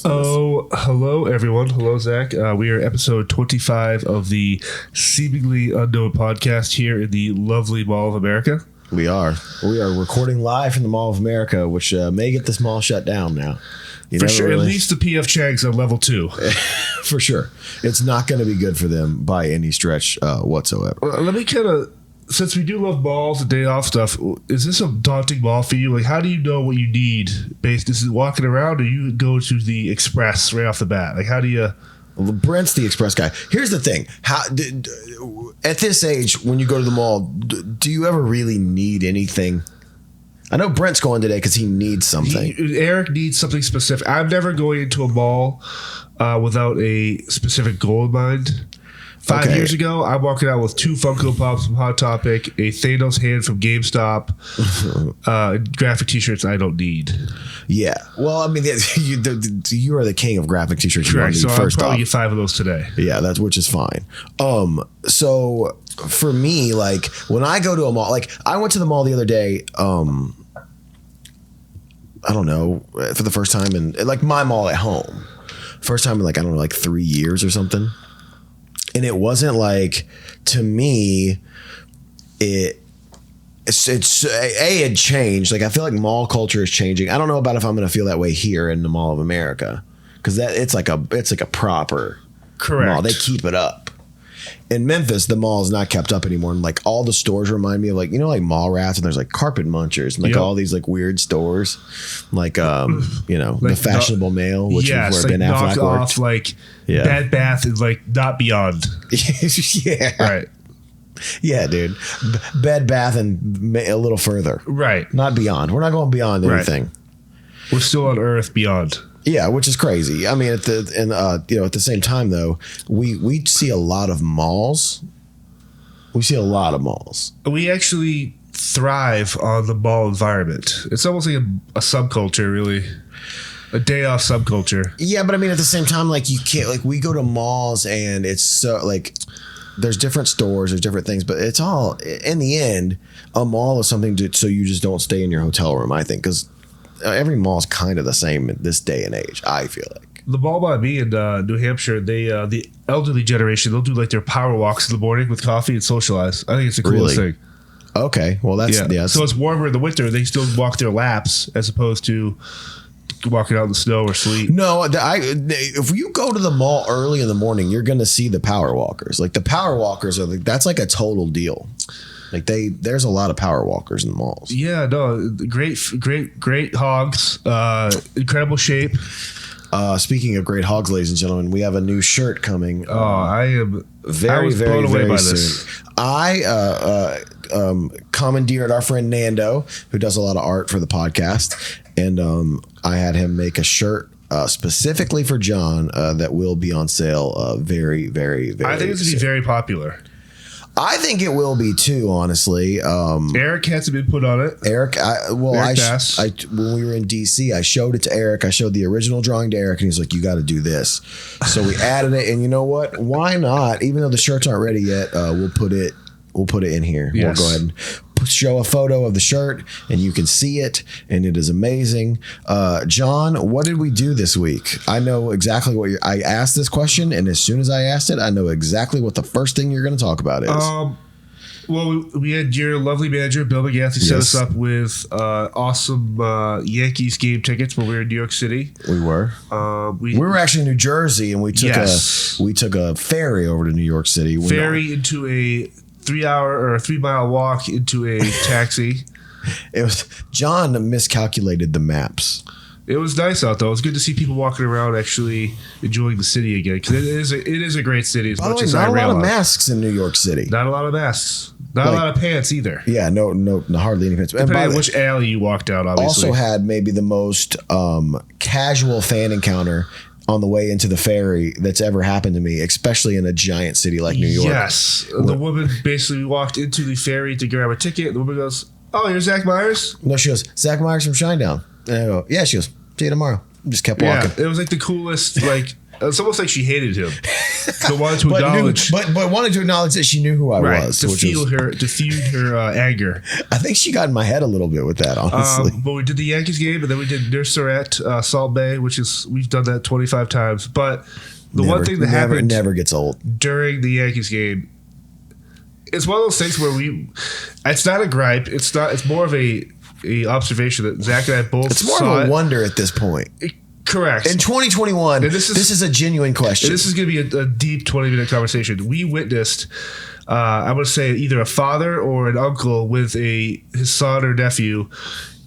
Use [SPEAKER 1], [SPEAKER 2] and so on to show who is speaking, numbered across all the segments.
[SPEAKER 1] Oh, hello, everyone. Hello, Zach. We are episode 25 of the seemingly unknown podcast here in the lovely Mall of America.
[SPEAKER 2] We are recording live from the Mall of America, which may get this mall shut down now.
[SPEAKER 1] For sure. Really... At least the PF Chang's on level 2.
[SPEAKER 2] For sure. It's not going to be good for them by any stretch whatsoever.
[SPEAKER 1] Let me kind of... Since we do love malls and day off stuff, is this a daunting mall for you? Like, how do you know what you need based? Is it walking around, or you go to the Express right off the bat? Like, how do you?
[SPEAKER 2] Well, Brent's the Express guy. Here's the thing: at this age, when you go to the mall, do you ever really need anything? I know Brent's going today because he needs something.
[SPEAKER 1] Eric needs something specific. I'm never going into a mall without a specific goal in mind. 5 years ago, I'm walking out with 2 Funko Pops from Hot Topic, a Thanos hand from GameStop, graphic T-shirts I don't need.
[SPEAKER 2] Yeah, well, I mean, you are the king of graphic T-shirts.
[SPEAKER 1] Correct. So I'll probably get 5 of those today.
[SPEAKER 2] Yeah, which is fine. So for me, like when I go to a mall, like I went to the mall the other day. I don't know, for the first time in like my mall at home, first time in like I don't know, like 3 years or something. And it wasn't like, to me, it had changed. Like I feel like mall culture is changing. I don't know about if I'm going to feel that way here in the Mall of America, because it's like a proper
[SPEAKER 1] correct
[SPEAKER 2] mall. They keep it up. In Memphis, the mall is not kept up anymore. And like all the stores remind me of like, like mall rats, and there's like carpet munchers and like all these like weird stores, like like the Fashionable Mail, which is where
[SPEAKER 1] like
[SPEAKER 2] Ben Affleck worked.
[SPEAKER 1] Like Bed Bath is like not Beyond.
[SPEAKER 2] Yeah.
[SPEAKER 1] Right.
[SPEAKER 2] Yeah, dude. Bed Bath and a little further.
[SPEAKER 1] Right.
[SPEAKER 2] Not Beyond. We're not going beyond anything.
[SPEAKER 1] We're still on Earth Beyond.
[SPEAKER 2] Yeah, which is crazy. I mean, at the same time though, we see a lot of malls. We see a lot of malls.
[SPEAKER 1] We actually thrive on the mall environment. It's almost like a subculture, really. A day off subculture.
[SPEAKER 2] Yeah, but I mean, at the same time, like you can't, like we go to malls and it's so like there's different stores, there's different things, but it's all in the end, a mall is something so you just don't stay in your hotel room, I think, because every mall is kind of the same in this day and age, I feel like.
[SPEAKER 1] The mall by me in New Hampshire, they the elderly generation, they'll do like their power walks in the morning with coffee and socialize. I think it's the coolest thing.
[SPEAKER 2] Okay, well that's
[SPEAKER 1] So it's warmer in the winter. They still walk their laps as opposed to walking out in the snow or sleet.
[SPEAKER 2] No, if you go to the mall early in the morning, you're going to see the power walkers. Like the power walkers are that's like a total deal. Like there's a lot of power walkers in the malls.
[SPEAKER 1] Yeah, no, great hogs, incredible shape.
[SPEAKER 2] Speaking of great hogs, ladies and gentlemen, we have a new shirt coming.
[SPEAKER 1] I was blown away by this.
[SPEAKER 2] I commandeered our friend Nando, who does a lot of art for the podcast, and I had him make a shirt specifically for John that will be on sale very, very, very
[SPEAKER 1] I think it's going to be very popular.
[SPEAKER 2] I think it will be too, honestly.
[SPEAKER 1] Eric hasn't been put on it.
[SPEAKER 2] Eric, when we were in DC, I showed it to Eric. I showed the original drawing to Eric, and he's like, "You got to do this." So we added it, and you know what? Why not? Even though the shirts aren't ready yet, we'll put it in here.
[SPEAKER 1] Yes.
[SPEAKER 2] We'll go ahead and show a photo of the shirt, and you can see it, and it is amazing. John, what did we do this week? I know exactly what I asked this question, and as soon as I asked it, I know exactly what the first thing you're going to talk about is.
[SPEAKER 1] Well, we had your lovely manager, Bill McGathy, set us up with awesome Yankees game tickets when we were in New York City.
[SPEAKER 2] We were. We were actually in New Jersey, and we took a ferry over to New York City.
[SPEAKER 1] Into a 3-mile walk into a taxi.
[SPEAKER 2] It was John miscalculated the maps.
[SPEAKER 1] It was nice out though. It was good to see people walking around actually enjoying the city again, because it is a great city. As much as I realize.
[SPEAKER 2] Not a lot of masks in New York City.
[SPEAKER 1] Not a lot of masks. Not a lot of pants either.
[SPEAKER 2] Yeah, no, hardly any pants.
[SPEAKER 1] Depending on which alley you walked down, obviously.
[SPEAKER 2] Also had maybe the most casual fan encounter on the way into the ferry that's ever happened to me, especially in a giant city like New York.
[SPEAKER 1] Yes. The woman basically walked into the ferry to grab a ticket. The woman goes, "Oh, you're Zach Myers?"
[SPEAKER 2] No, she goes, "Zach Myers from Shinedown." And I go, "Yeah." She goes, "See you tomorrow." Just kept walking.
[SPEAKER 1] It was like the coolest. Like it's almost like she hated him, but wanted to acknowledge.
[SPEAKER 2] But wanted to acknowledge that she knew who I was.
[SPEAKER 1] To feud her anger.
[SPEAKER 2] I think she got in my head a little bit with that, honestly.
[SPEAKER 1] But we did the Yankees game, and then we did Nurserat, Salt Bae, we've done that 25 times. But the one thing that happened
[SPEAKER 2] never gets old
[SPEAKER 1] during the Yankees game. It's one of those things where it's not a gripe. It's more of a observation that Zach and I both
[SPEAKER 2] It's more of a wonder at this point.
[SPEAKER 1] Correct.
[SPEAKER 2] In 2021, this is a genuine question.
[SPEAKER 1] This is going to be a deep 20-minute conversation. We witnessed, I would say, either a father or an uncle with his son or nephew,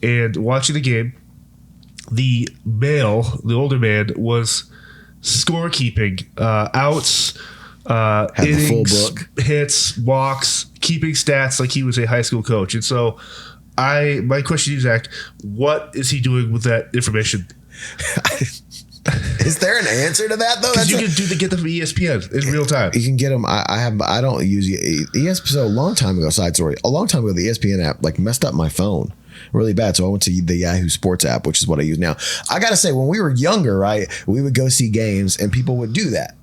[SPEAKER 1] and watching the game, the older man, was scorekeeping, outs, innings,
[SPEAKER 2] the full book.
[SPEAKER 1] Hits, walks, keeping stats like he was a high school coach. And so my question to you, Zach, what is he doing with that information?
[SPEAKER 2] Is there an answer to that though?
[SPEAKER 1] Because you can get them from ESPN in real time.
[SPEAKER 2] You can get them. I don't use ESPN. So a long time ago, side story. A long time ago, the ESPN app like messed up my phone really bad. So I went to the Yahoo Sports app, which is what I use now. I gotta say, when we were younger, right, we would go see games and people would do that.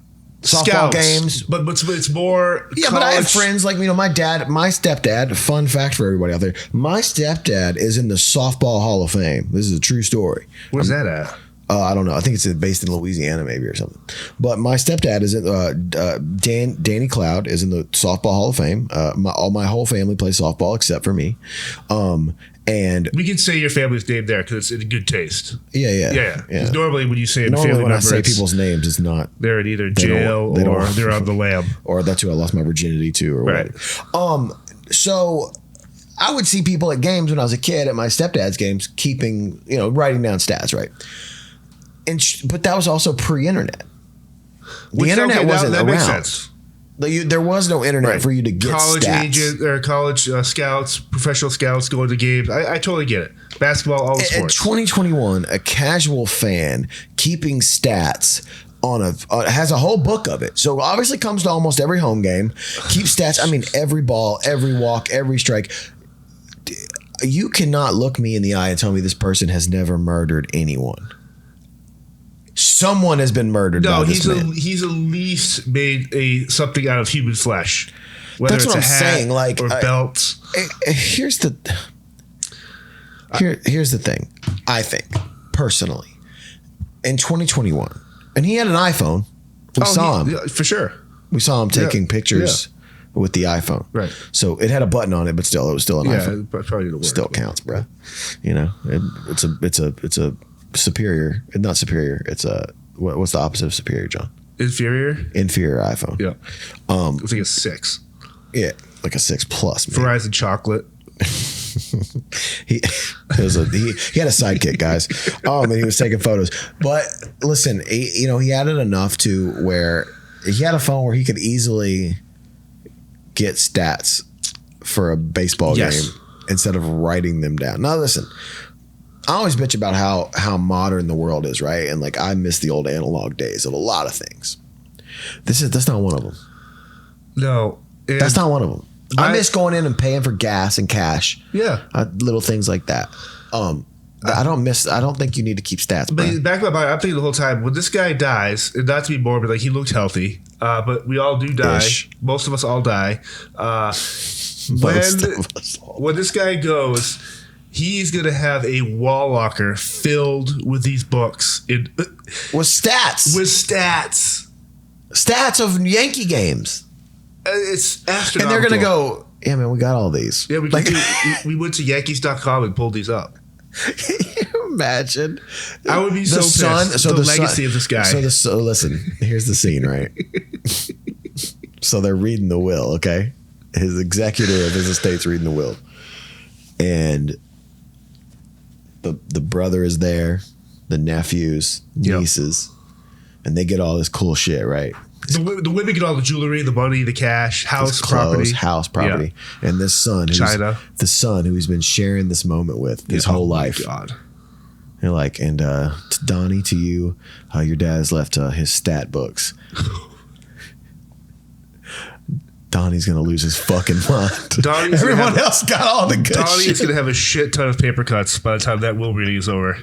[SPEAKER 2] Softball games,
[SPEAKER 1] but it's more.
[SPEAKER 2] Yeah, but I have friends like my stepdad. Fun fact for everybody out there: my stepdad is in the Softball Hall of Fame. This is a true story.
[SPEAKER 1] Where's that at?
[SPEAKER 2] I don't know. I think it's based in Louisiana, maybe, or something. But my stepdad is in Danny Cloud is in the Softball Hall of Fame. My whole family plays softball except for me. And
[SPEAKER 1] we can say your family's name there because it's in good taste.
[SPEAKER 2] Yeah.
[SPEAKER 1] Normally, when you say
[SPEAKER 2] when I say people's names, it's not
[SPEAKER 1] they're in either jail or they're on the lam,
[SPEAKER 2] or that's who I lost my virginity to, or whatever. So I would see people at games when I was a kid at my stepdad's games, keeping writing down stats, right? But that was also pre-internet. The internet wasn't
[SPEAKER 1] that
[SPEAKER 2] around.
[SPEAKER 1] Makes sense.
[SPEAKER 2] There was no internet for you to get
[SPEAKER 1] college
[SPEAKER 2] stats.
[SPEAKER 1] Agent or college scouts, professional scouts going to games. I totally get it. Basketball, all the sports.
[SPEAKER 2] In 2021, a casual fan keeping stats on has a whole book of it. So obviously comes to almost every home game, keeps stats. I mean, every ball, every walk, every strike. You cannot look me in the eye and tell me this person has never murdered anyone. Someone has been murdered. No,
[SPEAKER 1] he's at least made something out of human flesh. Whether
[SPEAKER 2] That's
[SPEAKER 1] it's
[SPEAKER 2] what I'm
[SPEAKER 1] hat
[SPEAKER 2] saying. Like
[SPEAKER 1] or belts.
[SPEAKER 2] Here's the thing. I think personally, in 2021, and he had an iPhone. We saw him
[SPEAKER 1] for sure.
[SPEAKER 2] We saw him taking pictures with the iPhone.
[SPEAKER 1] Right.
[SPEAKER 2] So it had a button on it, but still, it was still an iPhone.
[SPEAKER 1] Yeah, it probably didn't work.
[SPEAKER 2] Still counts, bro. It's a superior, not superior. It's a what's the opposite of superior, John?
[SPEAKER 1] Inferior
[SPEAKER 2] iPhone.
[SPEAKER 1] Yeah. It's like a 6.
[SPEAKER 2] Yeah, like a 6 plus. Man.
[SPEAKER 1] Verizon chocolate.
[SPEAKER 2] he had a sidekick, guys. And he was taking photos. But listen, he had it enough to where he had a phone where he could easily get stats for a baseball game instead of writing them down. Now listen, I always bitch about how modern the world is, right? And like I miss the old analog days of a lot of things. That's not one of them.
[SPEAKER 1] No,
[SPEAKER 2] that's not one of them. I miss going in and paying for gas and cash.
[SPEAKER 1] Yeah,
[SPEAKER 2] little things like that. I don't think you need to keep stats.
[SPEAKER 1] But back in my mind, I'm thinking the whole time when this guy dies, and not to be morbid, like he looked healthy, but we all do die. Most of us all die. When this guy goes, he's going to have a wall locker filled with these books.
[SPEAKER 2] With stats. Stats of Yankee games.
[SPEAKER 1] It's astronomical.
[SPEAKER 2] And they're going to go, yeah, man, we got all these.
[SPEAKER 1] Yeah, we went to Yankees.com and pulled these up.
[SPEAKER 2] Can you imagine?
[SPEAKER 1] I would be so pissed. The legacy of this guy.
[SPEAKER 2] So listen, here's the scene, right? So they're reading the will, okay? His executor of his estate's reading the will. And the brother is there, the nephews, nieces, and they get all this cool shit, right?
[SPEAKER 1] The women get all the jewelry, the money, the cash, house property.
[SPEAKER 2] Yeah. And this son, who he's been sharing this moment with his whole life.
[SPEAKER 1] God.
[SPEAKER 2] You're like, and to Donnie, to you, your dad has left his stat books. Donnie's gonna lose his fucking mind. Everyone else got all the good shit.
[SPEAKER 1] Donnie's gonna have a shit ton of paper cuts by the time that will reading is over.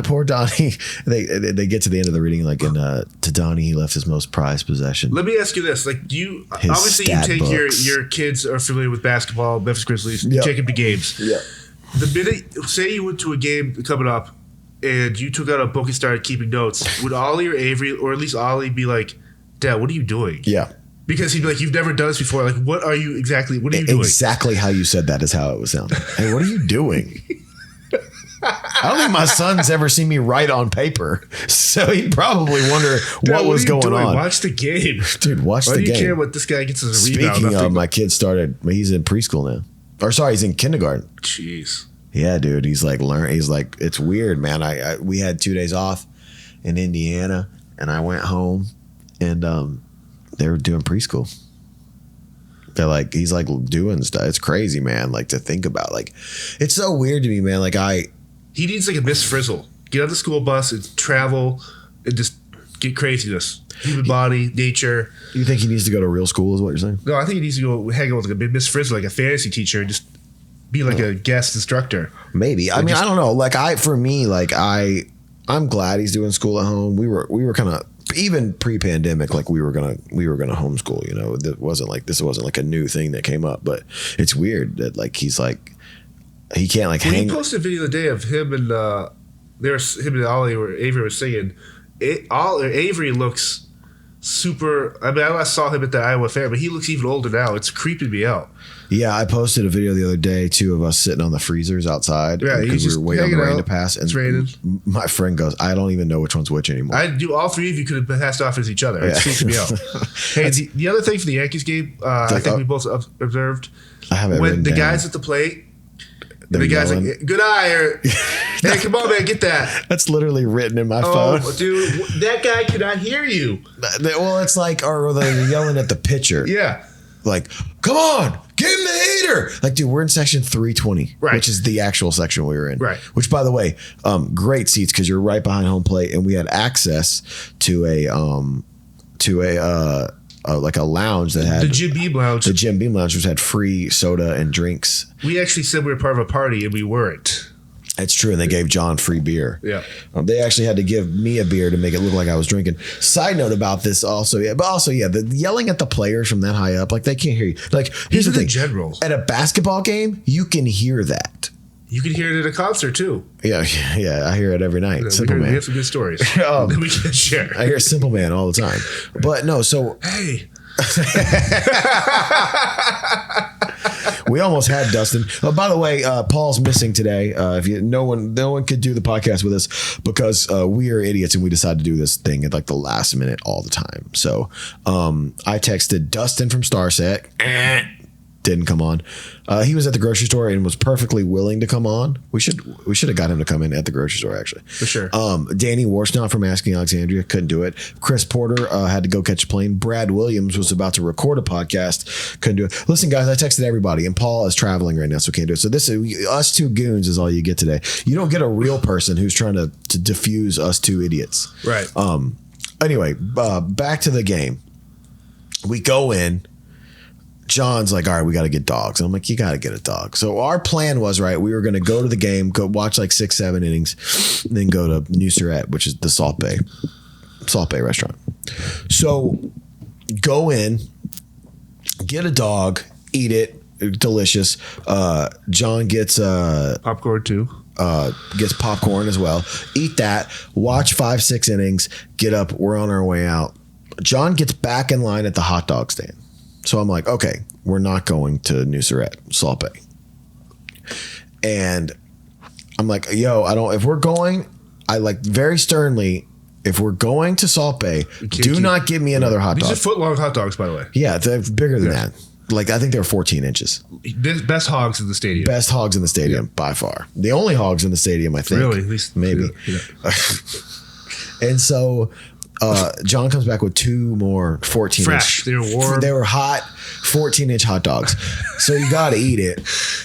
[SPEAKER 2] Poor Donnie. They get to the end of the reading, like, to Donnie, he left his most prized possession.
[SPEAKER 1] Let me ask you this: like, do you
[SPEAKER 2] His
[SPEAKER 1] obviously you
[SPEAKER 2] stat
[SPEAKER 1] take
[SPEAKER 2] books.
[SPEAKER 1] your kids are familiar with basketball, Memphis Grizzlies, you
[SPEAKER 2] Yep.
[SPEAKER 1] take them to games.
[SPEAKER 2] Yeah.
[SPEAKER 1] The minute, say you went to a game coming up, and you took out a book and started keeping notes, would Ollie or Avery, or at least Ollie, be like, "Dad, what are you doing?"
[SPEAKER 2] Yeah.
[SPEAKER 1] Because he'd be like, "You've never done this before. Like, what are you exactly? What are you doing?"
[SPEAKER 2] Exactly how you said that is how it was sounding. Hey, what are you doing? I don't think my son's ever seen me write on paper, so he'd probably wonder
[SPEAKER 1] Dad,
[SPEAKER 2] what was
[SPEAKER 1] are you
[SPEAKER 2] going
[SPEAKER 1] doing?
[SPEAKER 2] on.
[SPEAKER 1] Watch the game,
[SPEAKER 2] Dude, watch
[SPEAKER 1] Why
[SPEAKER 2] the
[SPEAKER 1] do you
[SPEAKER 2] game.
[SPEAKER 1] care what this guy gets as a rebound?
[SPEAKER 2] Speaking of,
[SPEAKER 1] Nothing.
[SPEAKER 2] my kid started. He's in preschool now, or sorry, he's in kindergarten.
[SPEAKER 1] Jeez.
[SPEAKER 2] Yeah, dude, he's like He's like, it's weird, man. We had 2 days off in Indiana, and I went home, and they were doing preschool. They're like, he's like doing stuff. It's crazy, man. Like, to think about, like, it's so weird to me, man. Like,
[SPEAKER 1] He needs like a Miss Frizzle. Get on the school bus and travel and just get craziness. Human body, nature.
[SPEAKER 2] You think he needs to go to real school? Is what you're saying?
[SPEAKER 1] No, I think he needs to go hang out with like a Miss Frizzle, like a fantasy teacher, and just be like a guest instructor.
[SPEAKER 2] Maybe. I mean, I don't know. Like, I'm glad he's doing school at home. We were kind of, even pre-pandemic, like we were gonna homeschool. You know, this wasn't like a new thing that came up. But it's weird that like he's like he can't like hang.
[SPEAKER 1] He posted a video the day of him and him and Ollie where Avery was singing. Avery looks super. I mean, I last saw him at the Iowa Fair, but he looks even older now. It's creeping me out.
[SPEAKER 2] Yeah, I posted a video the other day too of us sitting on the freezers outside.
[SPEAKER 1] Yeah,
[SPEAKER 2] because we were waiting on the rain to pass. And
[SPEAKER 1] It's raining.
[SPEAKER 2] my friend goes, I don't even know which one's which anymore.
[SPEAKER 1] I do. All three of you could have passed off as each other. It
[SPEAKER 2] Yeah.
[SPEAKER 1] freaks me out. Hey, the other thing for the Yankees game, I think we both observed
[SPEAKER 2] I have it
[SPEAKER 1] when
[SPEAKER 2] written
[SPEAKER 1] the
[SPEAKER 2] down.
[SPEAKER 1] guys at the plate.
[SPEAKER 2] They're
[SPEAKER 1] The guy's
[SPEAKER 2] yelling.
[SPEAKER 1] like, "Good eye," or "Hey, come on, man, get that."
[SPEAKER 2] That's literally written in my
[SPEAKER 1] Oh,
[SPEAKER 2] phone.
[SPEAKER 1] dude, that guy cannot hear you.
[SPEAKER 2] Well, it's like, or they're yelling at the pitcher.
[SPEAKER 1] Yeah.
[SPEAKER 2] Like, come on, give him the heater. Like, dude, we're in section 320,
[SPEAKER 1] Right.
[SPEAKER 2] which is the actual section we were in.
[SPEAKER 1] Right.
[SPEAKER 2] Which, by the way, great seats because you're right behind home plate, and we had access to a like a lounge that had
[SPEAKER 1] The Jim Beam Lounge.
[SPEAKER 2] the Jim Beam Lounge, which had free soda and drinks.
[SPEAKER 1] We actually said we were part of a party, and we weren't.
[SPEAKER 2] It's true, and they gave John free beer.
[SPEAKER 1] Yeah.
[SPEAKER 2] They actually had to give me a beer to make it look like I was drinking. Side note about this also, the yelling at the players from that high up, like they can't hear you. Like, here's
[SPEAKER 1] Even
[SPEAKER 2] the thing.
[SPEAKER 1] in general.
[SPEAKER 2] At a basketball game, you can hear that.
[SPEAKER 1] You can hear it at a concert too.
[SPEAKER 2] Yeah, I hear it every night.
[SPEAKER 1] We
[SPEAKER 2] Simple
[SPEAKER 1] we
[SPEAKER 2] Man.
[SPEAKER 1] have some good stories
[SPEAKER 2] Um,
[SPEAKER 1] that we can share.
[SPEAKER 2] I hear Simple Man all the time. But no, so
[SPEAKER 1] Hey,
[SPEAKER 2] we almost had Dustin. By the way, Paul's missing today. No one could do the podcast with us because we are idiots and we decide to do this thing at like the last minute all the time. So I texted Dustin from Starset. Didn't come on. He was at the grocery store and was perfectly willing to come on. We should have got him to come in at the grocery store actually.
[SPEAKER 1] for sure.
[SPEAKER 2] Danny Warsnott from Asking Alexandria couldn't do it. Chris Porter had to go catch a plane. Brad Williams was about to record a podcast, couldn't do it. Listen, guys, I texted everybody, and Paul is traveling right now, so can't do it. So this is us two goons is all you get today. You don't get a real person who's trying to diffuse us two idiots.
[SPEAKER 1] Right.
[SPEAKER 2] Anyway, back to the game. We go in. John's like, all right, we got to get dogs. And I'm like, you got to get a dog. So our plan was, right, we were going to go to the game, go watch like 6-7 innings, and then go to New Surrett, which is the Salt Bae restaurant. So go in, get a dog, eat it, delicious. John gets
[SPEAKER 1] Popcorn too.
[SPEAKER 2] gets popcorn as well. Eat that, watch 5-6 innings, get up, we're on our way out. John gets back in line at the hot dog stand. So I'm like, okay, we're not going to New Surrett, Salt Bae. And I'm like, yo, if we're going, I like very sternly, if we're going to Salt Bae, do not give me another hot dog.
[SPEAKER 1] These are foot-long hot dogs, by the way.
[SPEAKER 2] Yeah, they're bigger than that. Like, I think they're 14 inches.
[SPEAKER 1] Best hogs in the stadium.
[SPEAKER 2] Best hogs in the stadium, by far. The only hogs in the stadium, I think.
[SPEAKER 1] Really? At least
[SPEAKER 2] Maybe.
[SPEAKER 1] Yeah.
[SPEAKER 2] And so John comes back with 2 more 14
[SPEAKER 1] Fresh.
[SPEAKER 2] inch.
[SPEAKER 1] They were warm.
[SPEAKER 2] They were hot 14-inch hot dogs. So you got to eat it.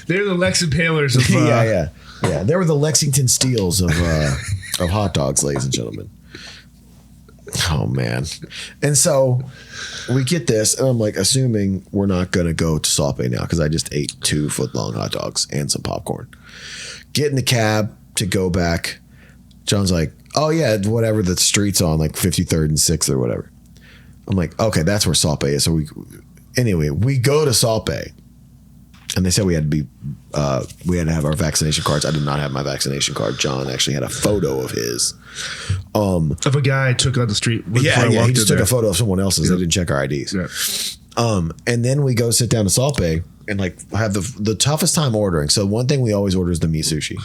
[SPEAKER 1] They're the Lex and Palers of
[SPEAKER 2] Yeah. They were the Lexington Steels of hot dogs, ladies and gentlemen. Oh, man. And so we get this, and I'm like, assuming we're not going to go to Salt Bae now because I just ate 2 foot-long hot dogs and some popcorn. Get in the cab, to go back. John's like, oh yeah, whatever the street's on, like 53rd and 6th or whatever. I'm like, okay, that's where Salt Bae is. So we go to Salt Bae, and they said we had to have our vaccination cards. I did not have my vaccination card. John actually had a photo of his.
[SPEAKER 1] Of a guy I took on the street.
[SPEAKER 2] He just took a photo of someone else's. They didn't check our IDs.
[SPEAKER 1] Yeah.
[SPEAKER 2] And then we go sit down to Salt Bae and like have the toughest time ordering. So one thing we always order is the meat sushi.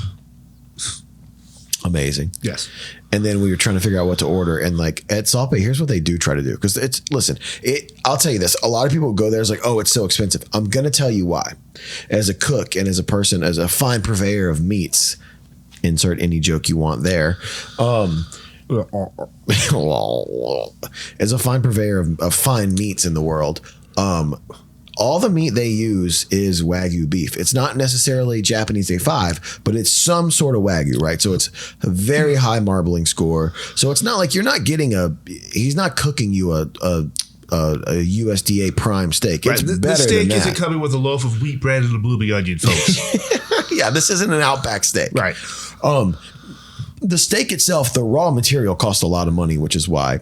[SPEAKER 2] Amazing.
[SPEAKER 1] Yes.
[SPEAKER 2] And then we were trying to figure out what to order. And like at Salt Bae, here's what they do try to do. Because I'll tell you this. A lot of people go there, it's like, oh, it's so expensive. I'm going to tell you why. As a cook and as a person, as a fine purveyor of meats, insert any joke you want there. As a fine purveyor of fine meats in the world, all the meat they use is Wagyu beef. It's not necessarily Japanese A5, but it's some sort of Wagyu, right? So it's a very high marbling score. So it's not like you're not getting he's not cooking you a USDA prime steak. It's better
[SPEAKER 1] the steak
[SPEAKER 2] than that.
[SPEAKER 1] isn't coming with a loaf of wheat bread and a blooming onion, folks.
[SPEAKER 2] Yeah, this isn't an Outback steak.
[SPEAKER 1] Right.
[SPEAKER 2] The steak itself, the raw material costs a lot of money, which is why.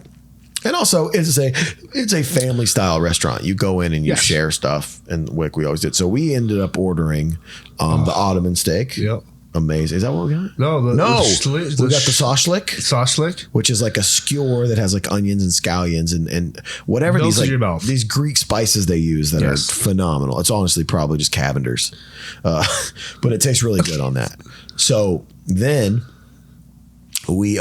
[SPEAKER 2] And also, it's a family style restaurant. You go in and you share stuff, and like we always did. So we ended up ordering the Ottoman steak.
[SPEAKER 1] Yep.
[SPEAKER 2] Amazing. Is that what we got?
[SPEAKER 1] No.
[SPEAKER 2] We got the Soshlik.
[SPEAKER 1] Soshlik,
[SPEAKER 2] which is like a skewer that has like onions and scallions and whatever these Greek spices they use that are phenomenal. It's honestly probably just Cavender's, but it tastes really good on that. So then we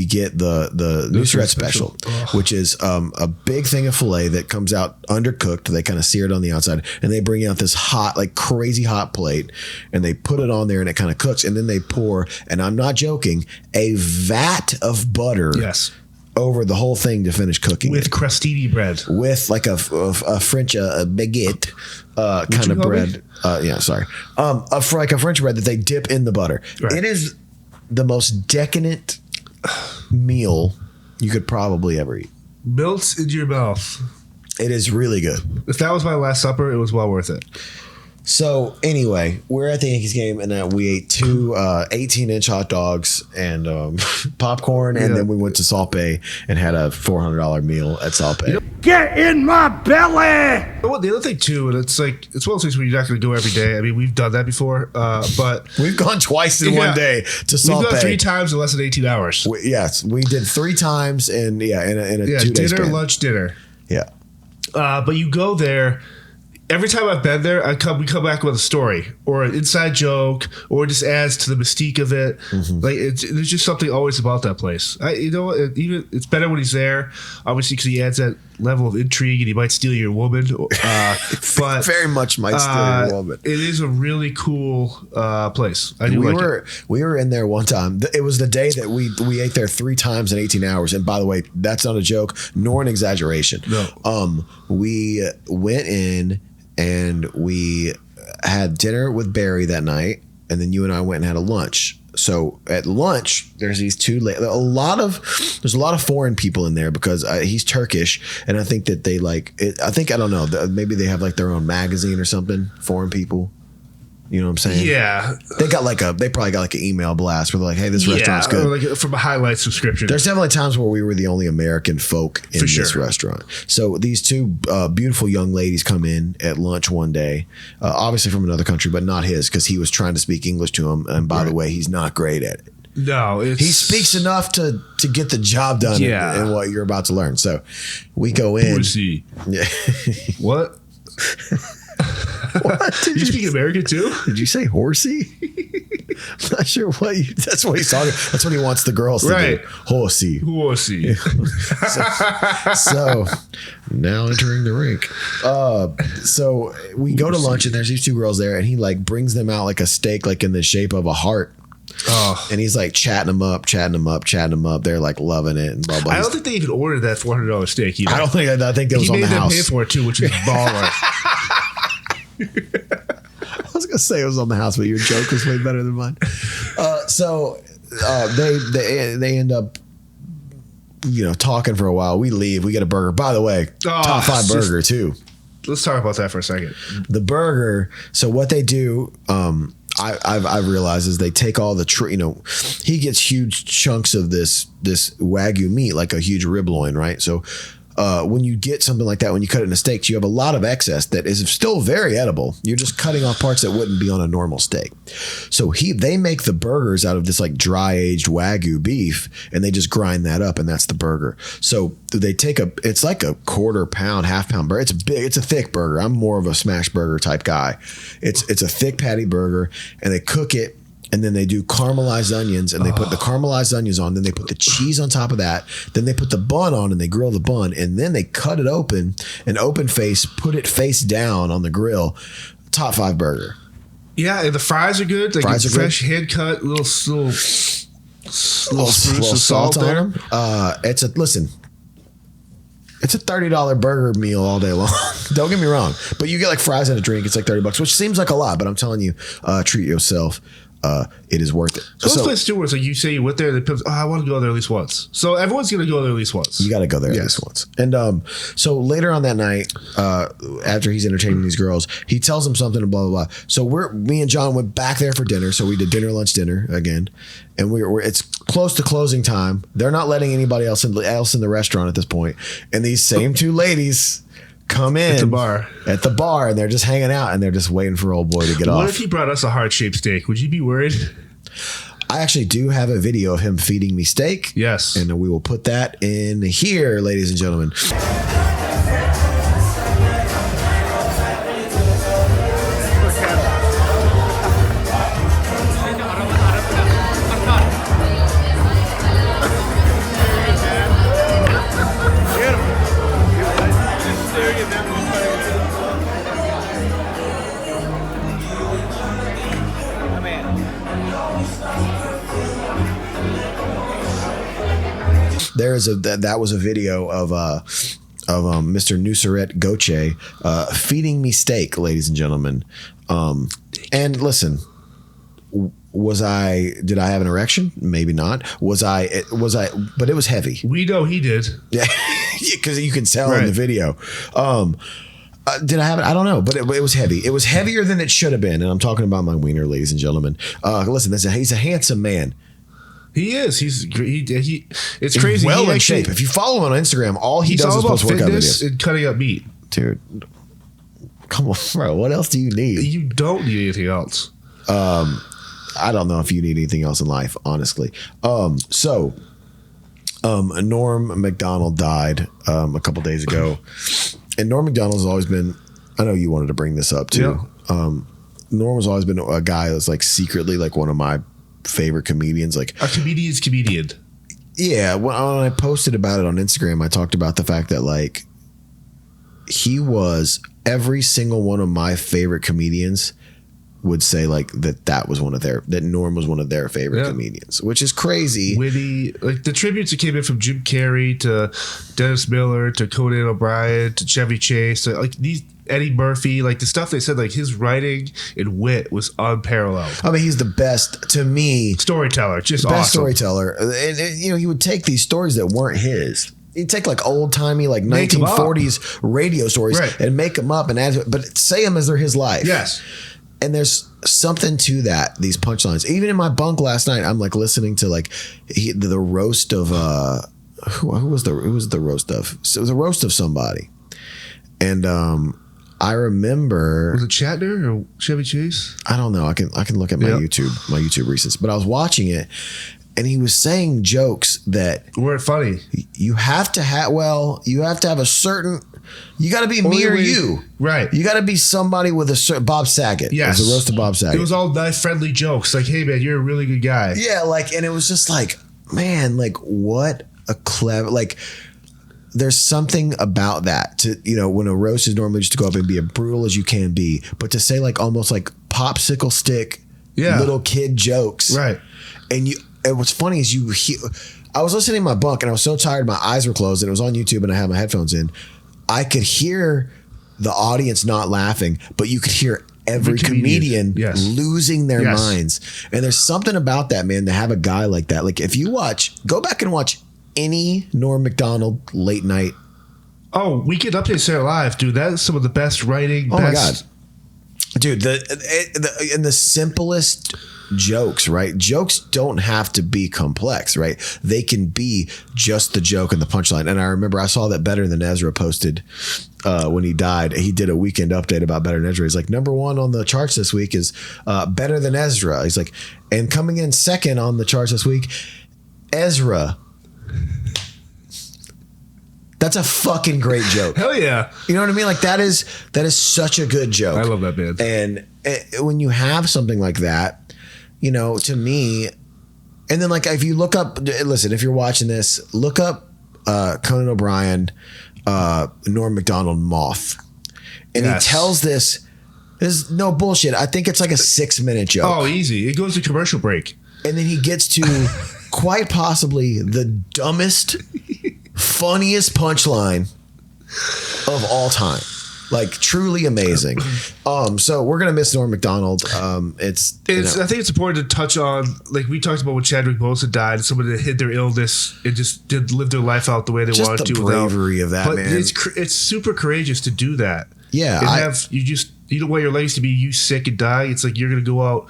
[SPEAKER 2] get the Nusret special, which is a big thing of filet that comes out undercooked. They kind of sear it on the outside, and they bring out this hot, like crazy hot plate, and they put it on there, and it kind of cooks, and then they pour, and I'm not joking, a vat of butter over the whole thing to finish cooking
[SPEAKER 1] with crostini bread,
[SPEAKER 2] with like a French baguette kind of bread. Like a French bread that they dip in the butter. Right. It is the most decadent meal you could probably ever eat.
[SPEAKER 1] Melts in your mouth.
[SPEAKER 2] It is really good.
[SPEAKER 1] If that was my last supper, it was well worth it.
[SPEAKER 2] So anyway, we're at the Yankees game, and we ate two 18-inch hot dogs and popcorn, and then we went to Salt Bae and had a $400 meal at Salt Bae.
[SPEAKER 3] Get in my belly!
[SPEAKER 1] The other thing too, and it's one of those things where you're not going to go every day. I mean, we've done that before, but
[SPEAKER 2] we've gone twice in one day to Salt Bae.
[SPEAKER 1] We've gone 3 times in less than 18 hours.
[SPEAKER 2] We did 3 times in a 2-day
[SPEAKER 1] dinner,
[SPEAKER 2] span.
[SPEAKER 1] lunch, dinner.
[SPEAKER 2] Yeah,
[SPEAKER 1] but you go there. Every time I've been there, we come back with a story or an inside joke, or it just adds to the mystique of it. Mm-hmm. Like there's just something always about that place. Even it's better when he's there, obviously, because he adds that level of intrigue, and he might steal your woman. But
[SPEAKER 2] very much might steal your woman.
[SPEAKER 1] It is a really cool place.
[SPEAKER 2] We were in there one time. It was the day that we ate there 3 times in 18 hours. And by the way, that's not a joke nor an exaggeration.
[SPEAKER 1] No.
[SPEAKER 2] We went in. And we had dinner with Barry that night, and then you and I went and had a lunch. So at lunch, there's these there's a lot of foreign people in there because he's Turkish, and I think that they like it. I don't know, maybe they have like their own magazine or something. Foreign people. You know what I'm saying?
[SPEAKER 1] Yeah.
[SPEAKER 2] They probably got like an email blast where they're like, hey, this restaurant's good.
[SPEAKER 1] Or like from a highlight subscription.
[SPEAKER 2] There's definitely times where we were the only American folk in this restaurant. So these 2 beautiful young ladies come in at lunch one day, obviously from another country, but not his, because he was trying to speak English to him. And by the way, he's not great at it.
[SPEAKER 1] No.
[SPEAKER 2] He speaks enough to get the job done in what you're about to learn. So we go in.
[SPEAKER 1] Horsey.
[SPEAKER 2] Yeah.
[SPEAKER 1] What?
[SPEAKER 2] What?
[SPEAKER 1] Did you speak American too?
[SPEAKER 2] Did you say horsey? I'm not sure what that's what he's talking. That's what he wants the girls to do. Horsey. So now entering the rink. So we go to lunch, and there's these 2 girls there, and he like brings them out like a steak, like in the shape of a heart.
[SPEAKER 1] Oh.
[SPEAKER 2] And he's like chatting them up. They're like loving it and blah blah.
[SPEAKER 1] I don't think they even ordered that $400 steak either.
[SPEAKER 2] I think that was on the house.
[SPEAKER 1] He made them pay for it too, which is baller.
[SPEAKER 2] I was gonna say it was on the house, but your joke was way better than mine. So they end up, talking for a while. We leave. We get a burger. By the way, top 5 burger too.
[SPEAKER 1] Let's talk about that for a second.
[SPEAKER 2] The burger. So what they do, I've realized is they take all the he gets huge chunks of this Wagyu meat, like a huge rib loin, right? So when you get something like that, when you cut it into steaks, you have a lot of excess that is still very edible. You're just cutting off parts that wouldn't be on a normal steak. So they make the burgers out of this like dry aged Wagyu beef, and they just grind that up, and that's the burger. So they take it's like a quarter pound, half pound burger. It's big. It's a thick burger. I'm more of a smash burger type guy. It's a thick patty burger, and they cook it. And then they do caramelized onions, and they put the caramelized onions on. Then they put the cheese on top of that. Then they put the bun on, and they grill the bun. And then they cut it open, an open face, put it face down on the grill. Top 5 burger.
[SPEAKER 1] Yeah, and the fries are good. Like
[SPEAKER 2] Fries are
[SPEAKER 1] fresh, hand cut, little spruce of salt
[SPEAKER 2] on
[SPEAKER 1] there.
[SPEAKER 2] them. It's a $30 burger meal all day long. Don't get me wrong, but you get like fries and a drink. It's like $30, which seems like a lot, but I'm telling you, treat yourself. It is worth it.
[SPEAKER 1] So those places too, where it's like you say you went there, I want to go there at least once. So everyone's gonna go there at least once.
[SPEAKER 2] You got to go there at least once. And so later on that night, after he's entertaining these girls, he tells them something and blah blah blah. So me and John went back there for dinner. So we did dinner again, and it's close to closing time. They're not letting anybody else in the restaurant at this point, and these same 2 ladies come in at the bar, and they're just hanging out, and they're just waiting for old boy to get off.
[SPEAKER 1] What if he brought us a heart-shaped steak? Would you be worried?
[SPEAKER 2] I actually do have a video of him feeding me steak.
[SPEAKER 1] Yes.
[SPEAKER 2] And we will put that in here, ladies and gentlemen. That was a video of Mr. Nusret Goche feeding me steak, ladies and gentlemen. And listen, did I have an erection? Maybe not. Was I, but it was heavy.
[SPEAKER 1] We know he did.
[SPEAKER 2] Yeah. Because you can tell in the video. Did I have it? I don't know, but it was heavy. It was heavier than it should have been. And I'm talking about my wiener, ladies and gentlemen. Listen, he's a handsome man.
[SPEAKER 1] He is. It's crazy.
[SPEAKER 2] Well in shape. If you follow him on Instagram, all he does is post workout videos
[SPEAKER 1] and cutting up meat.
[SPEAKER 2] Dude, come on, bro. What else do you need?
[SPEAKER 1] You don't need anything else.
[SPEAKER 2] I don't know if you need anything else in life, honestly. So Norm Macdonald died a couple days ago, and Norm Macdonald's always been. I know you wanted to bring this up too. Yeah. Norm has always been a guy that's like secretly like one of my favorite comedians. Like
[SPEAKER 1] a comedian's comedian.
[SPEAKER 2] Yeah, when I posted about it on Instagram, I talked about the fact that like he was every single one of my favorite comedians would say like that Norm was one of their favorite comedians, which is crazy.
[SPEAKER 1] Witty, like the tributes that came in from Jim Carrey to Dennis Miller to Conan O'Brien to Chevy Chase to like these Eddie Murphy, like the stuff they said, like his writing and wit was unparalleled.
[SPEAKER 2] I mean, he's the best to me.
[SPEAKER 1] Storyteller, just
[SPEAKER 2] best
[SPEAKER 1] awesome.
[SPEAKER 2] Storyteller. And, he would take these stories that weren't his. He'd take like old timey, like 1940s radio stories and make them up and add to it, but say them as they're his life.
[SPEAKER 1] Yes.
[SPEAKER 2] And there's something to that, these punchlines. Even in my bunk last night, I'm like listening to like the roast of who was the roast of? It was a roast of somebody. And I remember,
[SPEAKER 1] was it Shatner or Chevy Chase?
[SPEAKER 2] I don't know. I can look at my YouTube recents, but I was watching it, and he was saying jokes that
[SPEAKER 1] weren't funny.
[SPEAKER 2] You have to have a certain. You got to be me or you,
[SPEAKER 1] right? You
[SPEAKER 2] got to be somebody with a certain Bob Saget.
[SPEAKER 1] Yes,
[SPEAKER 2] it was a roast of Bob Saget.
[SPEAKER 1] It was all nice, friendly jokes, like, "Hey, man, you're a really good guy."
[SPEAKER 2] Yeah, like, and it was just like, man, like, what a clever like. There's something about that to, when a roast is normally just to go up and be as brutal as you can be, but to say like almost like popsicle stick, little kid jokes.
[SPEAKER 1] Right.
[SPEAKER 2] And what's funny is I was listening in my bunk and I was so tired, my eyes were closed and it was on YouTube and I had my headphones in. I could hear the audience not laughing, but you could hear every comedian losing their minds. And there's something about that, man, to have a guy like that. Like if you go back and watch any Norm Macdonald late night.
[SPEAKER 1] Oh, Weekend Update Saturday Live, dude. That is some of the best writing.
[SPEAKER 2] Oh my God. Dude, in the simplest jokes, right? Jokes don't have to be complex, right? They can be just the joke and the punchline. And I remember I saw that Better Than Ezra posted when he died. He did a weekend update about Better Than Ezra. He's like, number one on the charts this week is Better Than Ezra. He's like, and coming in second on the charts this week, Ezra. That's a fucking great joke.
[SPEAKER 1] Hell yeah.
[SPEAKER 2] You know what I mean? Like that is such a good joke.
[SPEAKER 1] I love that band.
[SPEAKER 2] And when you have something like that, you know, to me, and then like if you look up, listen, if you're watching this, look up Conan O'Brien, Norm Macdonald Moth. And he tells this is no bullshit. I think it's like a 6-minute joke.
[SPEAKER 1] Oh, easy. It goes to commercial break.
[SPEAKER 2] And then he gets to quite possibly the dumbest, funniest punchline of all time. Like truly amazing. So we're gonna miss Norm Macdonald. It's
[SPEAKER 1] I think it's important to touch on, like we talked about when Chadwick Boseman died, someone that hid their illness and just did live their life out the way they
[SPEAKER 2] just
[SPEAKER 1] wanted
[SPEAKER 2] the
[SPEAKER 1] to.
[SPEAKER 2] bravery of that,
[SPEAKER 1] but
[SPEAKER 2] man.
[SPEAKER 1] It's super courageous to do that.
[SPEAKER 2] Yeah,
[SPEAKER 1] you don't want your legacy to be you sick and die. It's like you're gonna go out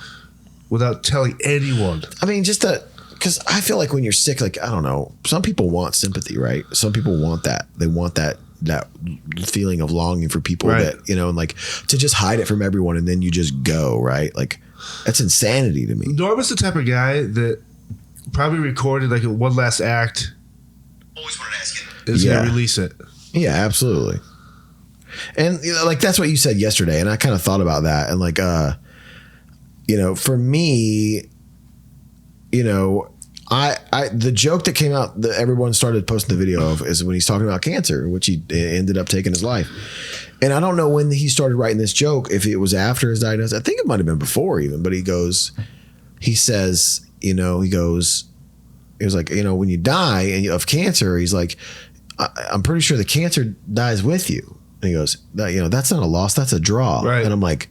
[SPEAKER 1] without telling anyone.
[SPEAKER 2] I mean, because I feel like when you're sick, like I don't know, some people want sympathy, right? Some people want that. They want that feeling of longing for people that, you know, and like to just hide it from everyone and then you just go, right? Like that's insanity to me.
[SPEAKER 1] Norm is the type of guy that probably recorded like a one last act.
[SPEAKER 4] Always wanted to ask you.
[SPEAKER 1] Is going to release it.
[SPEAKER 2] Yeah, absolutely. And you know, like that's what you said yesterday, and I kind of thought about that, and like, you know, for me, you know, the joke that came out that everyone started posting the video of is when he's talking about cancer, which he ended up taking his life. And I don't know when he started writing this joke, if it was after his diagnosis. I think it might have been before even, but he says, you know, he was like, you know, when you die of cancer, he's like, I'm pretty sure the cancer dies with you. And he goes, you know, that's not a loss, that's a draw.
[SPEAKER 1] Right.
[SPEAKER 2] And I'm like,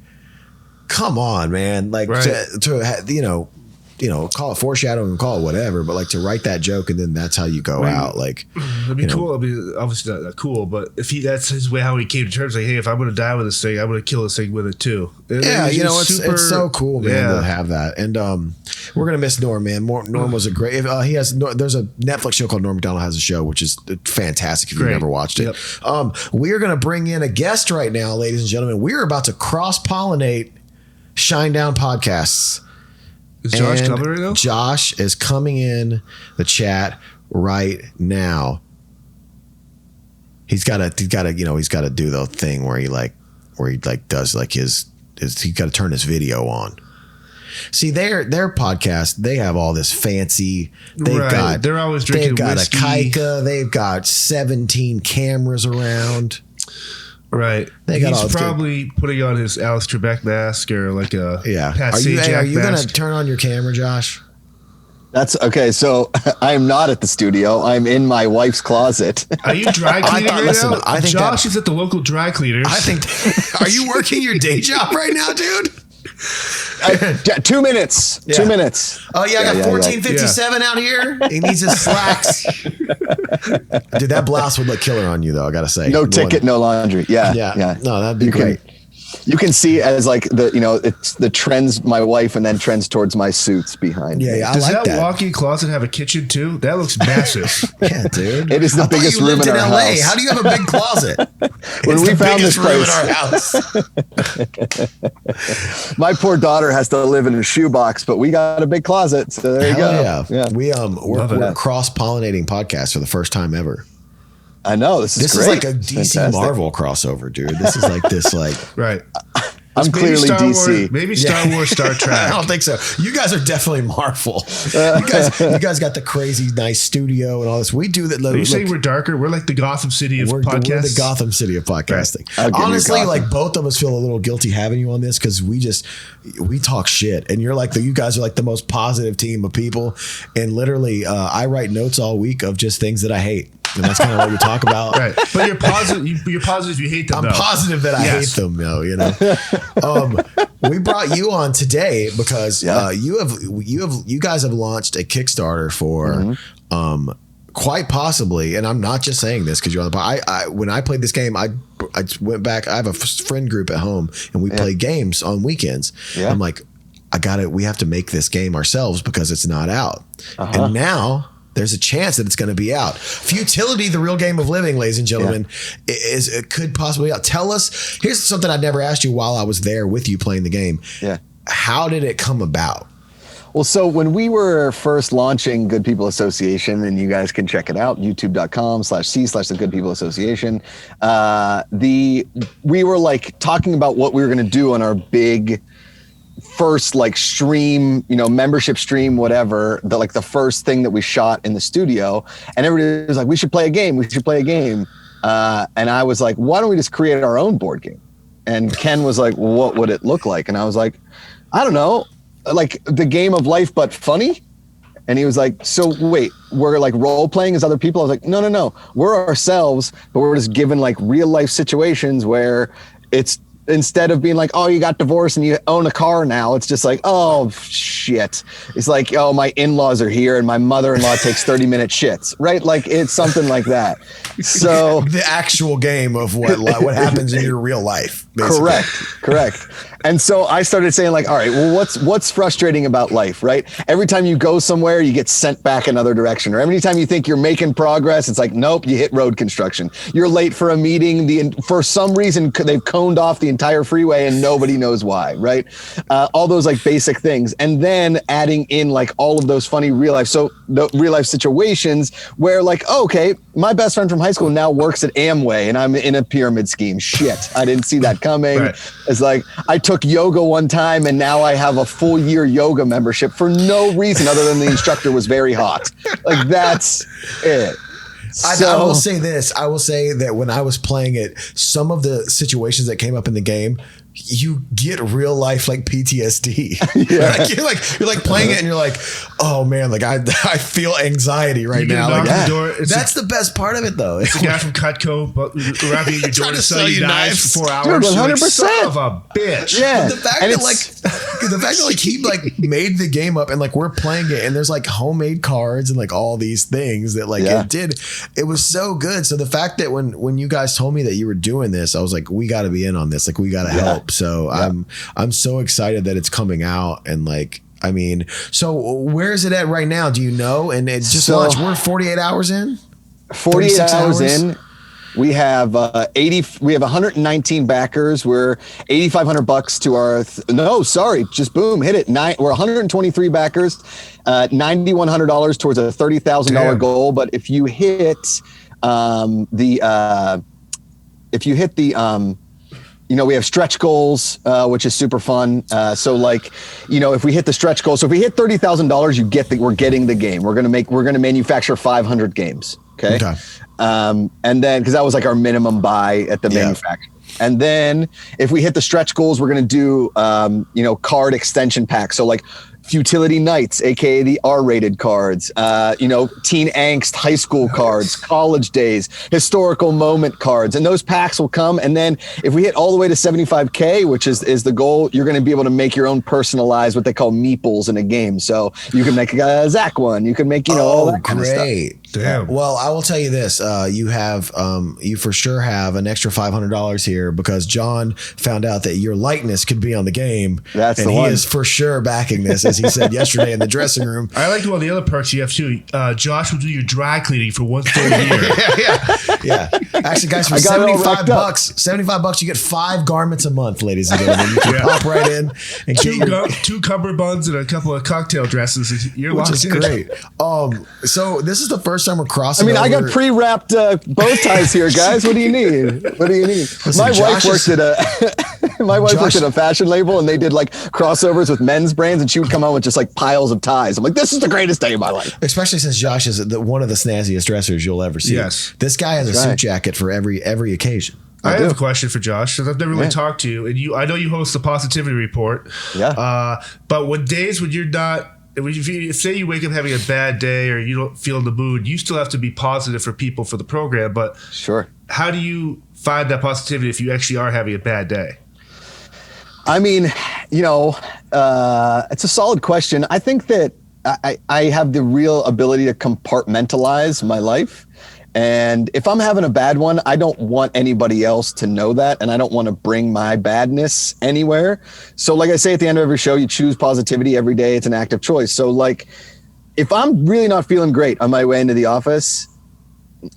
[SPEAKER 2] come on, man. Like to you know, call it foreshadowing, call it whatever, but like to write that joke and then that's how you go out. Like,
[SPEAKER 1] it'd be cool. It'd be obviously not cool, but if that's his way, how he came to terms, like, hey, if I'm going to die with this thing, I'm going to kill this thing with it too.
[SPEAKER 2] Yeah, you know, it's so cool, man, to have that. And we're gonna miss Norm, man. Norm was a great. There's a Netflix show called Norm Macdonald Has a Show, which is fantastic if you've never watched it. Yep. We are gonna bring in a guest right now, ladies and gentlemen. We're about to cross-pollinate Shinedown podcasts.
[SPEAKER 1] Is Josh coming right now?
[SPEAKER 2] Josh is coming in the chat right now. He's got to do the thing where he does like he's got to turn his video on. See, their podcast, they have all this fancy.
[SPEAKER 1] They're always drinking whiskey.
[SPEAKER 2] They've got a Kaika. They've got 17 cameras around.
[SPEAKER 1] Right. He's probably putting on his Alex Trebek mask or like a Pat Sajak
[SPEAKER 2] Are you going to
[SPEAKER 1] mask.
[SPEAKER 2] turn on your camera, Josh?
[SPEAKER 5] That's okay. So I'm not at the studio. I'm in my wife's closet.
[SPEAKER 1] Are you dry cleaning now?
[SPEAKER 2] I think
[SPEAKER 1] Josh is at the local dry cleaners.
[SPEAKER 2] I think. Are you working your day job right now, dude?
[SPEAKER 5] 2 minutes.
[SPEAKER 2] Yeah.
[SPEAKER 5] 2 minutes.
[SPEAKER 2] Oh yeah, I got 1457 out here. He needs his slacks. Dude, that blouse would look killer on you, though. I gotta say.
[SPEAKER 5] No ticket, no laundry. Yeah.
[SPEAKER 2] No, that'd be great.
[SPEAKER 5] You can see as like it's the trends, my wife, and then trends towards my suits behind.
[SPEAKER 2] Yeah,
[SPEAKER 1] Does
[SPEAKER 2] I like
[SPEAKER 1] that walk-in closet have a kitchen too? That looks massive.
[SPEAKER 2] Yeah, dude.
[SPEAKER 5] It is the biggest room in our house.
[SPEAKER 2] How do you have a big closet?
[SPEAKER 5] When we found this
[SPEAKER 2] room
[SPEAKER 5] place,
[SPEAKER 2] in our house.
[SPEAKER 5] my poor daughter has to live in a shoebox, but we got a big closet. So there you go.
[SPEAKER 2] Yeah. We're cross-pollinating podcasts for the first time ever.
[SPEAKER 5] I know this is
[SPEAKER 2] great.
[SPEAKER 5] Like
[SPEAKER 2] a DC Marvel crossover, dude. This is like this, like
[SPEAKER 1] right.
[SPEAKER 5] I'm clearly DC.
[SPEAKER 1] Maybe Star Wars, Star Trek.
[SPEAKER 2] I don't think so. You guys are definitely Marvel. You guys got the crazy nice studio and all this. We do that.
[SPEAKER 1] Are you saying we're darker? We're like the Gotham City of podcasts.
[SPEAKER 2] We're the Gotham City of podcasting.
[SPEAKER 5] Right.
[SPEAKER 2] Honestly, like both of us feel a little guilty having you on this because we talk shit, and you guys are like the most positive team of people. And literally, I write notes all week of just things that I hate. And that's kind of what we talk about.
[SPEAKER 1] Right. But you're positive. You're positive you hate them.
[SPEAKER 2] I'm positive that I hate them, though. You know. We brought you on today because you guys have launched a Kickstarter for quite possibly, and I'm not just saying this because you're on the pod. When I played this game, I went back. I have a friend group at home, and we play games on weekends. Yeah. I'm like, we have to make this game ourselves because it's not out. And now there's a chance that it's going to be out. Futility, the real game of living, ladies and gentlemen, it could possibly be out. Tell us, here's something I'd never asked you while I was there with you playing the game. Yeah. How did it come about?
[SPEAKER 5] Well, so when we were first launching Good People Association, and you guys can check it out, youtube.com/c/the Good People Association, we were like talking about what we were going to do on our big first like stream, membership stream, whatever, the first thing that we shot in the studio. And everybody was like, we should play a game. And I was like, why don't we just create our own board game? And Ken was like, well, what would it look like? And I was like, I don't know. Like the game of life, but funny. And he was like, so wait, we're like role playing as other people? I was like, no. We're ourselves, but we're just given like real life situations where it's instead of being like, oh, you got divorced and you own a car now, it's just like, oh shit. It's like, oh, my in-laws are here and my mother-in-law takes 30-minute shits, right? Like it's something like that. So
[SPEAKER 2] the actual game of what happens in your real life. Basically.
[SPEAKER 5] Correct. And so I started saying like, all right, well, what's frustrating about life, right? Every time you go somewhere, you get sent back another direction. Or every time you think you're making progress, it's like, nope, you hit road construction. You're late for a meeting. For some reason, they've coned off the entire freeway and nobody knows why, right? All those like basic things. And then adding in like all of those funny real life situations where like, oh, okay, my best friend from high school now works at Amway and I'm in a pyramid scheme. Shit, I didn't see that coming. Right. It's like, I took yoga one time and now I have a full year yoga membership for no reason other than the instructor was very hot. Like that's it.
[SPEAKER 2] I will say this. I will say that when I was playing it, some of the situations that came up in the game, you get real life like PTSD. Yeah. You're like playing it and you're like, oh man, like I feel anxiety right now. Like, that's the best part of it though.
[SPEAKER 1] It's a guy from Costco rapping at your door to sell you knives for 4 hours.
[SPEAKER 5] Dude, 100%.
[SPEAKER 1] Like, son of a bitch.
[SPEAKER 5] Yeah.
[SPEAKER 2] The fact that he like made the game up and like we're playing it and there's like homemade cards and like all these things that like it was so good. So the fact that when you guys told me that you were doing this, I was like, we got to be in on this. Like we got to help. So I'm so excited that it's coming out and like, I mean, so where is it at right now? Do you know? And it just launched. We're 48 hours in.
[SPEAKER 5] 48 hours in. We have 119 backers. We're $8,500 to our just boom, hit it. We're 123 backers, $9,100 towards a $30,000 goal. But if you hit we have stretch goals, which is super fun. So like, if we hit the stretch goal, so if we hit $30,000, we're getting the game. We're going to manufacture 500 games. Okay. And then, cause that was like our minimum buy at the manufacturer. And then if we hit the stretch goals, we're going to do, card extension packs. So like Futility Nights, aka the R-rated cards, teen angst high school cards, college days, historical moment cards, and those packs will come. And then if we hit all the way to 75K, which is the goal, you're going to be able to make your own personalized, what they call meeples in a game. So you can make a Zach one, you can make all that kind of stuff.
[SPEAKER 1] Damn.
[SPEAKER 2] Well, I will tell you this: you for sure have an extra $500 here because John found out that your likeness could be on the game.
[SPEAKER 5] That's
[SPEAKER 2] and
[SPEAKER 5] the
[SPEAKER 2] he
[SPEAKER 5] one.
[SPEAKER 2] is for sure backing this, as he said yesterday in the dressing room.
[SPEAKER 1] I like one of the other perks you have too. Josh will do your dry cleaning for 1 full year.
[SPEAKER 2] Yeah. Actually, guys, for $75, you get 5 garments a month, ladies and gentlemen. You can pop right in and get
[SPEAKER 1] two cummerbunds and a couple of cocktail dresses. You're
[SPEAKER 2] which
[SPEAKER 1] locked
[SPEAKER 2] is
[SPEAKER 1] in.
[SPEAKER 2] great. So this is the first time we're crossing.
[SPEAKER 5] I got pre-wrapped bow ties here, guys. What do you need?
[SPEAKER 2] Listen,
[SPEAKER 5] my wife worked at a fashion label, and they did like crossovers with men's brands, and she would come out with just like piles of ties. I'm like, this is the greatest day of my life.
[SPEAKER 2] Especially since Josh is one of the snazziest dressers you'll ever see.
[SPEAKER 1] Yes,
[SPEAKER 2] this guy has a suit jacket for every occasion.
[SPEAKER 1] I have a question for Josh because I've never really talked to you, and I know you host the Positivity Report.
[SPEAKER 5] Yeah.
[SPEAKER 1] But when you're not. If say you wake up having a bad day or you don't feel in the mood, you still have to be positive for people for the program. But
[SPEAKER 5] sure,
[SPEAKER 1] how do you find that positivity if you actually are having a bad day?
[SPEAKER 5] I mean, it's a solid question. I think that I have the real ability to compartmentalize my life. And if I'm having a bad one, I don't want anybody else to know that. And I don't want to bring my badness anywhere. So like I say at the end of every show, you choose positivity every day. It's an active choice. So like, if I'm really not feeling great on my way into the office,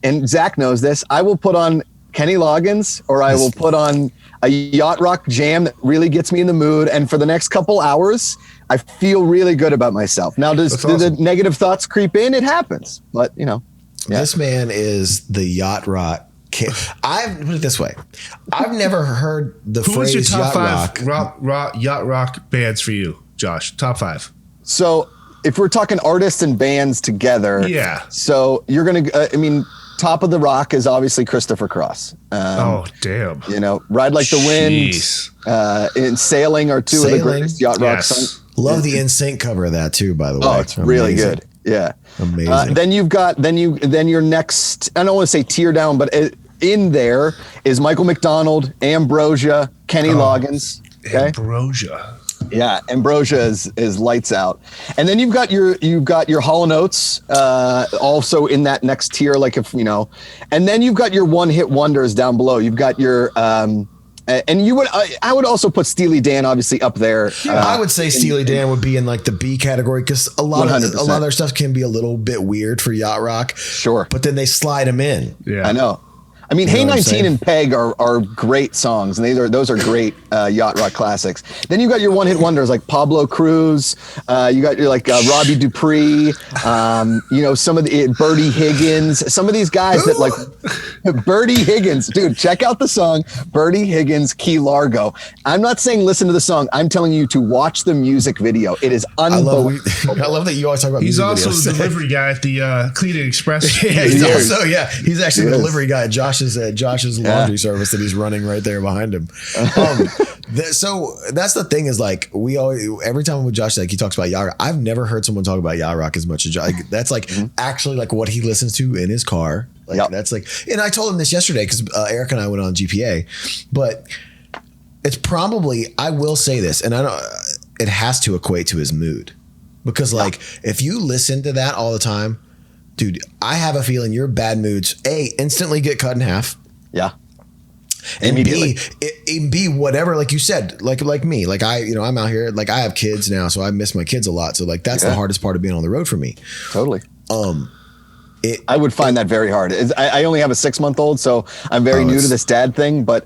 [SPEAKER 5] and Zach knows this, I will put on Kenny Loggins, or I will put on a yacht rock jam that really gets me in the mood. And for the next couple hours, I feel really good about myself. Now, do the negative thoughts creep in? It happens, but you know. Yeah.
[SPEAKER 2] This man is the yacht rock. I've put it this way. I've never heard the
[SPEAKER 1] Who
[SPEAKER 2] phrase
[SPEAKER 1] is your top
[SPEAKER 2] yacht
[SPEAKER 1] five yacht rock bands for you, Josh? Top 5.
[SPEAKER 5] So if we're talking artists and bands together,
[SPEAKER 1] yeah.
[SPEAKER 5] So you're going to, Top of the Rock is obviously Christopher Cross.
[SPEAKER 1] Oh, damn.
[SPEAKER 5] You know, Ride Like the Wind and Sailing are two of the greatest yacht rock songs.
[SPEAKER 2] Love the NSYNC cover of that too, by the way.
[SPEAKER 5] Oh, it's really good. Yeah.
[SPEAKER 2] Amazing.
[SPEAKER 5] Then you've got, then your next, I don't want to say tear down, but in there is Michael Macdonald, Ambrosia, Kenny Loggins. Okay?
[SPEAKER 1] Ambrosia.
[SPEAKER 5] Yeah, Ambrosia is lights out. And then you've got your Hall & Oates also in that next tier, like if you know, and then you've got your one hit wonders down below. You've got your and you would I would also put Steely Dan obviously up there.
[SPEAKER 2] I would say Steely Dan would be in like the B category because a lot of their stuff can be a little bit weird for yacht rock.
[SPEAKER 5] Sure,
[SPEAKER 2] but then they slide them in.
[SPEAKER 5] Yeah, I know. I mean, Hey 19 and Peg are great songs, and those are great yacht rock classics. Then you got your one hit wonders like Pablo Cruz. You got your Robbie Dupree. Some of the Bertie Higgins. Some of these guys that like Bertie Higgins, dude. Check out the song Bertie Higgins, Key Largo. I'm not saying listen to the song. I'm telling you to watch the music video. It is unbelievable.
[SPEAKER 2] I love that you always talk about.
[SPEAKER 1] He's
[SPEAKER 2] music
[SPEAKER 1] also
[SPEAKER 2] videos.
[SPEAKER 1] the delivery guy at the Cleaning Express.
[SPEAKER 2] He's actually the delivery guy at Josh's laundry service that he's running right there behind him. So that's the thing is like we always every time with Josh he talks about yacht rock. I've never heard someone talk about yacht rock as much as Josh. That's like actually like what he listens to in his car. Like that's like, and I told him this yesterday because Eric and I went on GPA, but it's probably I will say this, and I don't. It has to equate to his mood because like if you listen to that all the time. Dude, I have a feeling your bad moods, A, instantly get cut in half.
[SPEAKER 5] Yeah.
[SPEAKER 2] And B, whatever, like you said, like me, like I'm out here, like I have kids now, so I miss my kids a lot. So like, that's the hardest part of being on the road for me.
[SPEAKER 5] Totally. I would find that very hard. I only have a 6-month-old, so I'm very new to this dad thing, but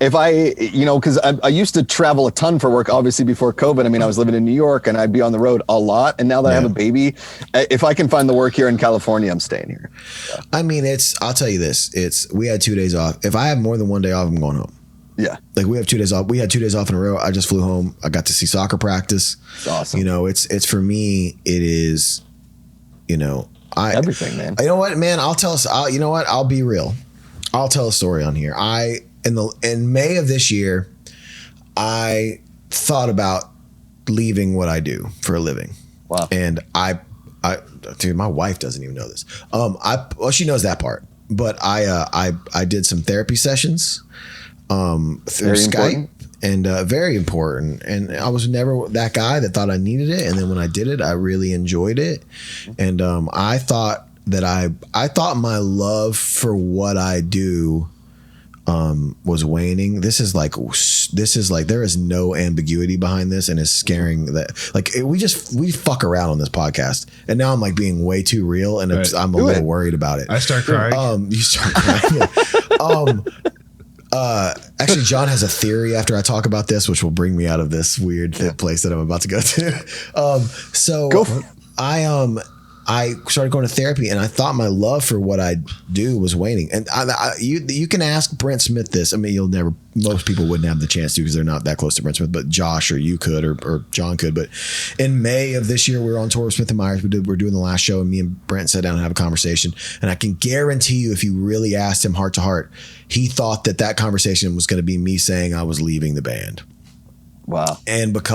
[SPEAKER 5] if because I used to travel a ton for work, obviously before COVID. I mean, I was living in New York and I'd be on the road a lot. And now that I have a baby, if I can find the work here in California, I'm staying here. Yeah.
[SPEAKER 2] I mean, I'll tell you this, we had 2 days off. If I have more than 1 day off, I'm going home.
[SPEAKER 5] Yeah.
[SPEAKER 2] Like we have 2 days off. We had 2 days off in a row. I just flew home. I got to see soccer practice.
[SPEAKER 5] It's awesome.
[SPEAKER 2] It's for me, it is,
[SPEAKER 5] everything, man.
[SPEAKER 2] You know what, man, I'll be real. I'll tell a story on here. In May of this year, I thought about leaving what I do for a living.
[SPEAKER 5] Wow.
[SPEAKER 2] And dude, my wife doesn't even know this. She knows that part, but I did some therapy sessions, through Skype and, very important. And I was never that guy that thought I needed it. And then when I did it, I really enjoyed it. And, I thought my love for what I do, was waning. This is like there is no ambiguity behind this, and it's scaring that like we fuck around on this podcast, and now I'm like being way too real, and I'm a little worried about it.
[SPEAKER 1] I start crying.
[SPEAKER 2] You start crying. Actually, John has a theory after I talk about this, which will bring me out of this weird place that I'm about to go to. So
[SPEAKER 5] go for it.
[SPEAKER 2] I started going to therapy, and I thought my love for what I do was waning. And you can ask Brent Smith this. I mean, most people wouldn't have the chance to because they're not that close to Brent Smith, but Josh or you could or John could. But in May of this year, we were on tour with Smith Myers. We're doing the last show, and me and Brent sat down and have a conversation. And I can guarantee you, if you really asked him heart to heart, he thought that conversation was going to be me saying I was leaving the band.
[SPEAKER 5] Wow.
[SPEAKER 2] And but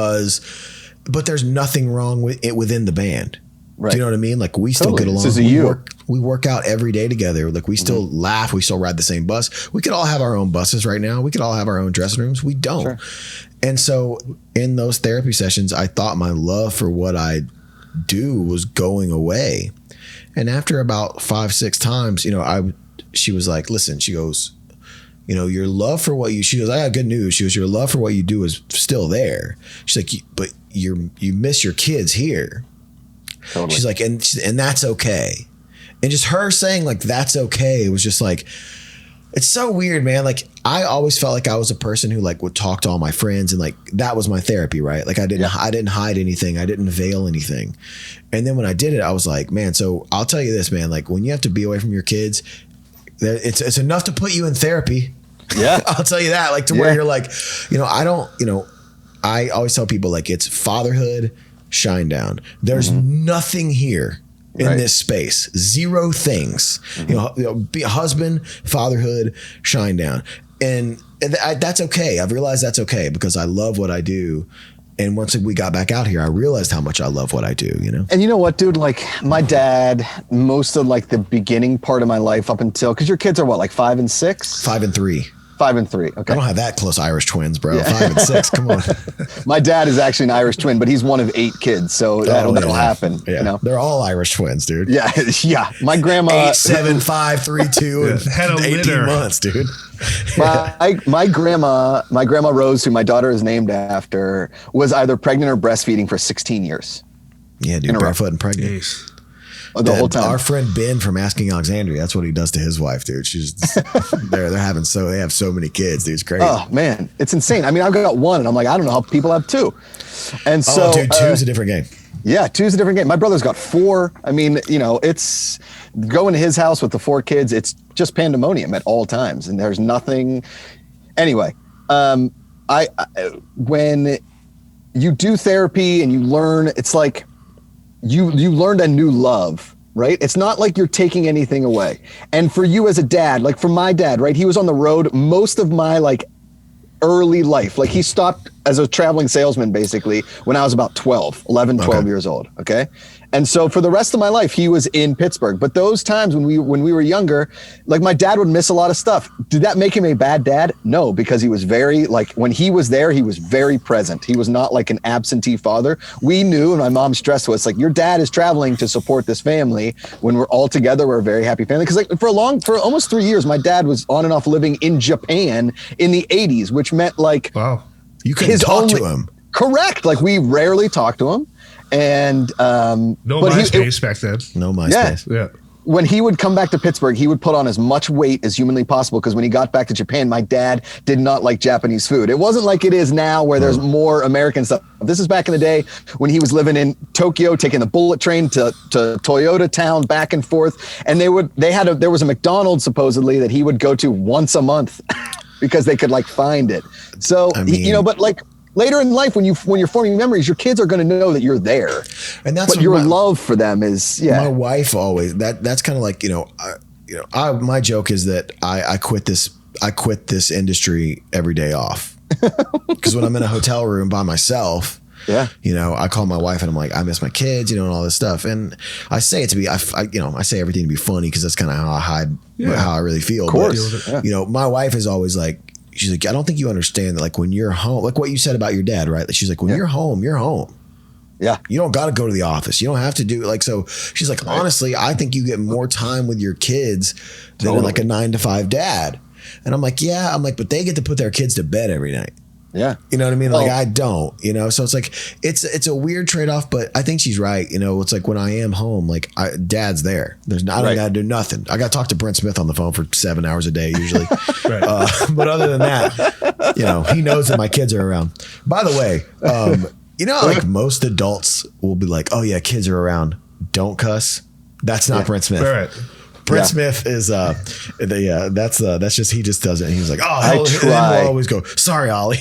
[SPEAKER 2] there's nothing wrong with it within the band. Right. Do you know what I mean? Like we still get along. We work out every day together. Like we still laugh. We still ride the same bus. We could all have our own buses right now. We could all have our own dressing rooms. We don't. Sure. And so in those therapy sessions, I thought my love for what I do was going away. And after about 5-6 times, she was like, listen, she goes, your love for what she goes, I got good news. She goes, your love for what you do is still there. She's like, but you miss your kids here. Totally. She's like, and that's okay. And just her saying like, that's okay. It was just like, it's so weird, man. Like I always felt like I was a person who like would talk to all my friends and like, that was my therapy, right? Like I didn't hide anything. I didn't veil anything. And then when I did it, I was like, man, so I'll tell you this, man, like when you have to be away from your kids, it's enough to put you in therapy. Yeah. I'll tell you that, like to where you're like, I always tell people like it's fatherhood, Shinedown. There's nothing here in this space. 0 things. Be a husband, fatherhood, Shinedown. And that's okay. I've realized that's okay because I love what I do. And once we got back out here, I realized how much I love what I do, And you know what, dude? Like my dad, most of like the beginning part of my life up until, because your kids are what, like 5 and 6? 5 and 3.
[SPEAKER 5] 5 and 3. Okay.
[SPEAKER 2] I don't have that close Irish twins, bro. Yeah. 5 and 6. Come on.
[SPEAKER 5] My dad is actually an Irish twin, but he's one of 8 kids. So that'll happen. Yeah.
[SPEAKER 2] They're all Irish twins, dude.
[SPEAKER 5] Yeah. Yeah. My grandma.
[SPEAKER 2] 8, 7, 5, 3, 2, and
[SPEAKER 1] had a
[SPEAKER 2] 18
[SPEAKER 1] litter.
[SPEAKER 2] months, dude.
[SPEAKER 5] My grandma Rose, who my daughter is named after, was either pregnant or breastfeeding for 16 years.
[SPEAKER 2] Yeah, dude. Barefoot and pregnant.
[SPEAKER 1] Jeez.
[SPEAKER 5] The whole time.
[SPEAKER 2] Our friend Ben from Asking Alexandria, that's what he does to his wife, dude. She's they have so many kids, dude. It's crazy.
[SPEAKER 5] Oh man, it's insane. I mean, I've got 1 and I'm like, I don't know how people have 2. And so
[SPEAKER 2] dude, 2's a different game.
[SPEAKER 5] Yeah, 2's a different game. My brother's got 4. I mean, it's going to his house with the 4 kids. It's just pandemonium at all times. And there's nothing. Anyway, when you do therapy and you learn, it's like, you learned a new love, right? It's not like you're taking anything away. And for you as a dad, like for my dad, right? He was on the road most of my like early life. Like he stopped as a traveling salesman basically when I was about 12 years old. Okay. And so for the rest of my life, he was in Pittsburgh. But those times when we were younger, like my dad would miss a lot of stuff. Did that make him a bad dad? No, because he was very like, when he was there, he was very present. He was not like an absentee father. We knew, and my mom stressed to us, like your dad is traveling to support this family. When we're all together, we're a very happy family. Because like for almost 3 years, my dad was on and off living in Japan in the 80s, which meant like,
[SPEAKER 1] wow,
[SPEAKER 2] you couldn't talk to him.
[SPEAKER 5] Correct. Like we rarely talked to him. And
[SPEAKER 1] no MySpace back then.
[SPEAKER 2] No MySpace.
[SPEAKER 1] Yeah.
[SPEAKER 5] When he would come back to Pittsburgh, he would put on as much weight as humanly possible because when he got back to Japan, my dad did not like Japanese food. It wasn't like it is now where there's more American stuff. This is back in the day when he was living in Tokyo, taking the bullet train to Toyota Town back and forth. And there was a Macdonald supposedly that he would go to once a month because they could like find it. So, but like, later in life, when you're forming memories, your kids are going to know that you're there, and that's what your love for them is. Yeah,
[SPEAKER 2] my wife always that's kind of like my joke is that I quit this industry every day off because when I'm in a hotel room by myself, I call my wife and I'm like, I miss my kids, and all this stuff, and I say it to be I say everything to be funny because that's kind of how I hide how I really feel.
[SPEAKER 5] Of course,
[SPEAKER 2] but, my wife is always like. She's like, I don't think you understand that, like, when you're home, like what you said about your dad, right? Like, she's like, when you're home, you're home.
[SPEAKER 5] Yeah.
[SPEAKER 2] You don't got to go to the office. You don't have to do like, so she's like, honestly, I think you get more time with your kids than like a 9-to-5 dad. And I'm like, but they get to put their kids to bed every night.
[SPEAKER 5] Yeah.
[SPEAKER 2] You know what I mean? Like I don't, so it's like, it's a weird trade-off, but I think she's right. It's like when I am home, like dad's there. I don't got to do nothing. I got to talk to Brent Smith on the phone for 7 hours a day usually. But other than that, he knows that my kids are around. By the way, like most adults will be like, oh yeah, kids are around. Don't cuss. That's not Brent Smith.
[SPEAKER 1] Right.
[SPEAKER 2] Brent Smith is that's just he just does it. He's like,
[SPEAKER 5] I try.
[SPEAKER 2] He'll always go, sorry, Ollie.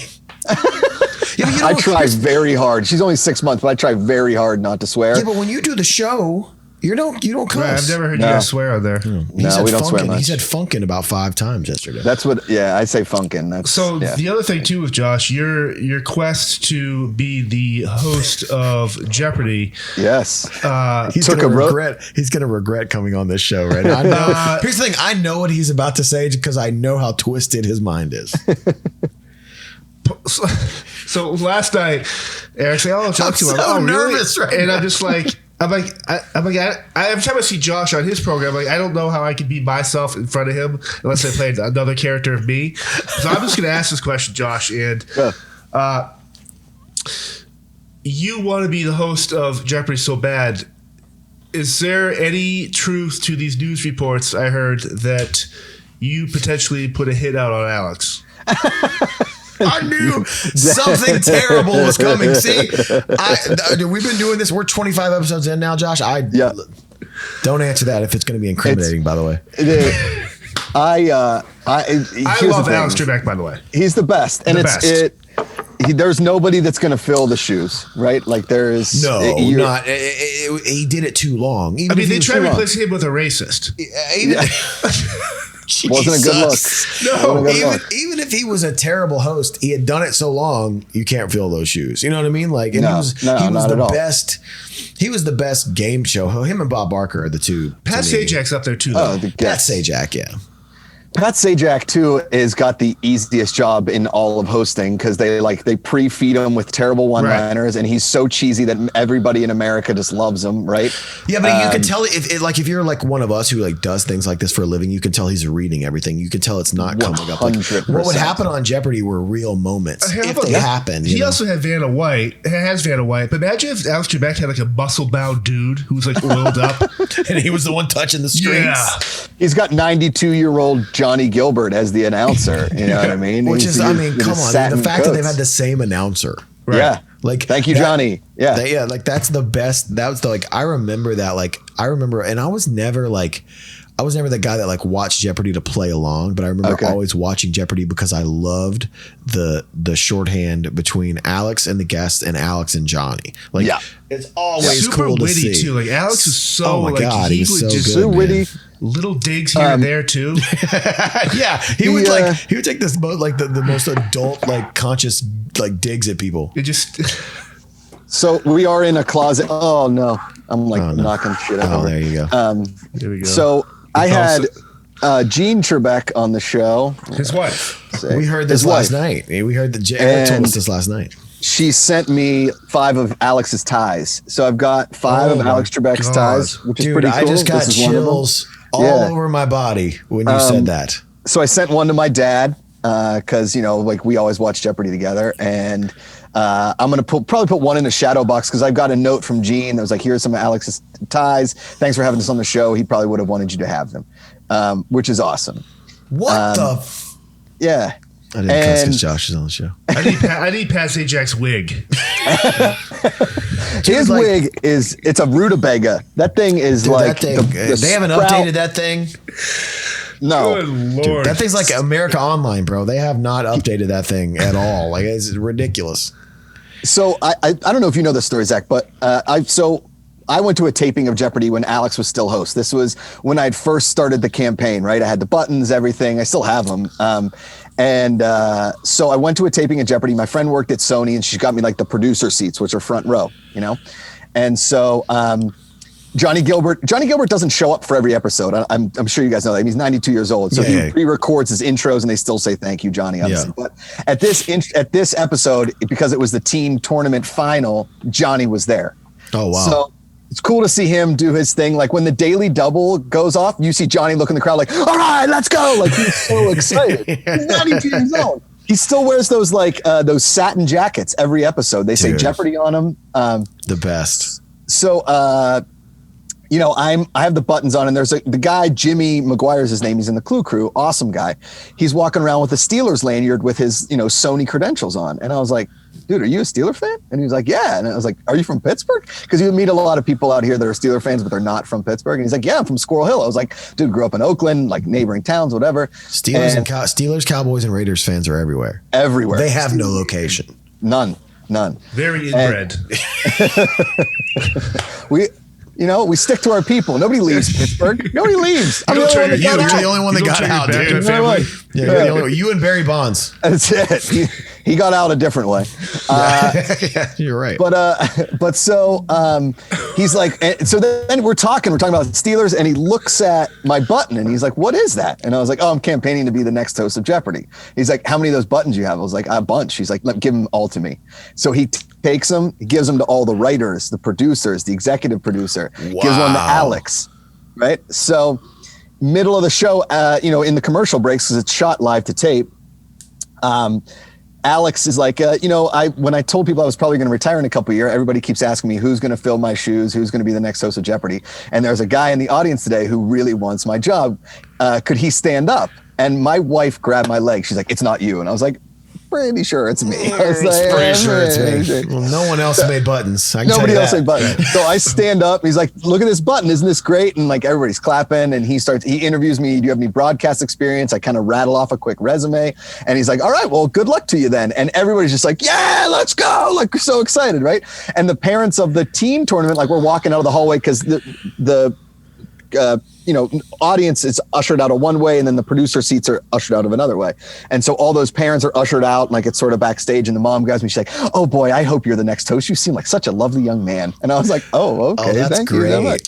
[SPEAKER 5] I try very hard. She's only 6 months, but I try very hard not to swear.
[SPEAKER 2] Yeah, but when you do the show, you don't cuss.
[SPEAKER 1] Right, I've never heard you guys swear on there.
[SPEAKER 5] No, we don't swear much.
[SPEAKER 2] He said funkin' about 5 times yesterday.
[SPEAKER 5] That's what. Yeah, I say funkin'.
[SPEAKER 1] The other thing too with Josh, your quest to be the host of Jeopardy.
[SPEAKER 5] Yes.
[SPEAKER 2] He's gonna regret coming on this show right now. Here's the thing: I know what he's about to say because I know how twisted his mind is.
[SPEAKER 1] So last night, Eric's like, "Oh, talk to him."
[SPEAKER 2] so
[SPEAKER 1] I'm like, "Oh,
[SPEAKER 2] nervous
[SPEAKER 1] really?"
[SPEAKER 2] right
[SPEAKER 1] And
[SPEAKER 2] now.
[SPEAKER 1] I'm just like, every time I see Josh on his program, like I don't know how I can be myself in front of him unless I played another character of me. So I'm just going to ask this question, Josh, and you want to be the host of Jeopardy so bad. Is there any truth to these news reports I heard that you potentially put a hit out on Alex?
[SPEAKER 2] I knew something terrible was coming. See, we've been doing this. We're 25 episodes in now, Josh. Don't answer that if it's going to be incriminating. By the way,
[SPEAKER 1] I
[SPEAKER 5] here's
[SPEAKER 1] love
[SPEAKER 5] the thing.
[SPEAKER 1] Alex Trebek, by the way.
[SPEAKER 5] He's the best, and there's nobody that's going to fill the shoes, right? Like there is
[SPEAKER 2] not. He did it too long.
[SPEAKER 1] I mean, they tried replacing him with a racist.
[SPEAKER 5] Wasn't a good look.
[SPEAKER 2] No, even if he was a terrible host, he had done it so long, you can't fill those shoes. You know what I mean? Like, and he was the best. He was the best game show. Him and Bob Barker are the two.
[SPEAKER 1] Pat Sajak's up there too, though.
[SPEAKER 2] Pat Sajak, yeah.
[SPEAKER 5] Pat Sajak too has got the easiest job in all of hosting because they pre-feed him with terrible one-liners, and he's so cheesy that everybody in America just loves him, right?
[SPEAKER 2] Yeah, but you can tell if you're like one of us who like does things like this for a living, you can tell he's reading everything. You can tell it's not coming up. Like, what would happen on Jeopardy were real moments if they happen.
[SPEAKER 1] He also had Vanna White. Has Vanna White, but imagine if Alex Trebek had like a muscle-bound dude who was like oiled up,
[SPEAKER 2] and he was the one touching the strings.
[SPEAKER 1] Yeah.
[SPEAKER 5] He's got 92-year-old Johnny Gilbert as the announcer. You know what I mean?
[SPEAKER 2] Which is, I mean, come on. The fact that they've had the same announcer.
[SPEAKER 1] Right?
[SPEAKER 5] Yeah.
[SPEAKER 2] Like,
[SPEAKER 5] thank you, Johnny. Yeah.
[SPEAKER 2] Like, that's the best. That was the, like, I remember that. Like, and I was never the guy that like watched Jeopardy to play along, but I remember always watching Jeopardy because I loved the shorthand between Alex and the guests and Alex and Johnny. Like, it's always
[SPEAKER 1] super
[SPEAKER 2] cool to
[SPEAKER 1] witty
[SPEAKER 2] see.
[SPEAKER 1] too. Like Alex is so
[SPEAKER 2] oh my God,
[SPEAKER 1] he
[SPEAKER 2] was
[SPEAKER 1] would
[SPEAKER 2] so
[SPEAKER 1] just
[SPEAKER 2] good,
[SPEAKER 5] so witty.
[SPEAKER 1] Little digs here and there too.
[SPEAKER 2] Yeah, he would take this the most adult like conscious like digs at people.
[SPEAKER 1] It just
[SPEAKER 5] So we are in a closet. Oh no, I'm knocking shit out.
[SPEAKER 2] Oh, there you go.
[SPEAKER 1] there we go.
[SPEAKER 5] So I had Gene Trebek on the show.
[SPEAKER 1] His wife.
[SPEAKER 2] We heard this last night. We heard that Eric told us this last night.
[SPEAKER 5] She sent me 5 of Alex's ties. So I've got 5 of Alex Trebek's ties, which is pretty cool.
[SPEAKER 2] I just got chills all over my body when you said that.
[SPEAKER 5] So I sent one to my dad because, like we always watch Jeopardy together. And I'm going to probably put one in a shadow box because I've got a note from Gene that was like, here's some of Alex's ties. Thanks for having us on the show. He probably would have wanted you to have them, which is awesome.
[SPEAKER 2] What
[SPEAKER 5] Yeah.
[SPEAKER 2] I didn't cuss because Josh is on the show.
[SPEAKER 1] I need Pat Sajak's wig.
[SPEAKER 5] His wig it's a rutabaga. That thing is like
[SPEAKER 2] they haven't updated that thing.
[SPEAKER 5] No.
[SPEAKER 1] Good Lord.
[SPEAKER 2] Dude, that thing's like America Online, bro. They have not updated that thing at all. Like, it's ridiculous.
[SPEAKER 5] So I don't know if you know this story, Zach, but I went to a taping of Jeopardy when Alex was still host. This was when I'd first started the campaign, right? I had the buttons, everything. I still have them. So I went to a taping of Jeopardy. My friend worked at Sony, and she got me like the producer seats, which are front row, And so Johnny Gilbert doesn't show up for every episode. I'm sure you guys know that. He's 92 years old, so he pre-records his intros, and they still say thank you, Johnny. Obviously. But at this episode, because it was the team tournament final, Johnny was there.
[SPEAKER 2] Oh wow!
[SPEAKER 5] So it's cool to see him do his thing. Like when the daily double goes off, you see Johnny look in the crowd like, "All right, let's go!" Like he's so excited. He's 92 years old. He still wears those those satin jackets every episode. They say Jeopardy on them.
[SPEAKER 2] The best.
[SPEAKER 5] So, I have the buttons on, and there's the guy, Jimmy McGuire's his name. He's in the Clue Crew. Awesome guy. He's walking around with a Steelers lanyard with his, Sony credentials on. And I was like, dude, are you a Steeler fan? And he was like, yeah. And I was like, are you from Pittsburgh? Because you would meet a lot of people out here that are Steeler fans, but they're not from Pittsburgh. And he's like, yeah, I'm from Squirrel Hill. I was like, dude, grew up in Oakland, like neighboring towns, whatever.
[SPEAKER 2] Steelers, Cowboys, and Raiders fans are everywhere.
[SPEAKER 5] Everywhere.
[SPEAKER 2] They have no location.
[SPEAKER 5] None.
[SPEAKER 1] Very inbred.
[SPEAKER 5] We stick to our people. Nobody leaves Pittsburgh. Nobody leaves.
[SPEAKER 2] You're the only one that got out, dude.
[SPEAKER 1] Family.
[SPEAKER 2] You and Barry Bonds.
[SPEAKER 5] That's it. He got out a different way.
[SPEAKER 2] Yeah, you're right.
[SPEAKER 5] But so he's like, so then we're talking about Steelers, and he looks at my button and he's like, "What is that?" And I was like, "Oh, I'm campaigning to be the next host of Jeopardy." He's like, "How many of those buttons do you have?" I was like, "A bunch." He's like, "Give them all to me." So he takes them, gives them to all the writers, the producers, the executive producer, gives one to Alex, right? So middle of the show, in the commercial breaks, because it's shot live to tape, Alex is like, when I told people I was probably going to retire in a couple of years, everybody keeps asking me who's going to fill my shoes, who's going to be the next host of Jeopardy. And there's a guy in the audience today who really wants my job. Could he stand up? And my wife grabbed my leg. She's like, "It's not you." And I was like, "Pretty sure it's me." I was like,
[SPEAKER 2] pretty sure it's me. Well, no one else made buttons.
[SPEAKER 5] Nobody else made buttons. So I stand up. He's like, "Look at this button. Isn't this great?" And like everybody's clapping. And he interviews me. "Do you have any broadcast experience?" I kind of rattle off a quick resume. And he's like, "All right, well, good luck to you then." And everybody's just like, "Yeah, let's go." Like, we're so excited, right? And the parents of the team tournament, like, we're walking out of the hallway because the audience is ushered out of one way, and then the producer seats are ushered out of another way. And so all those parents are ushered out, like it's sort of backstage, and the mom grabs me. She's like, "Oh boy, I hope you're the next host. You seem like such a lovely young man." And I was like, "Oh, okay,
[SPEAKER 2] that's
[SPEAKER 5] thank
[SPEAKER 2] great.
[SPEAKER 5] you very much."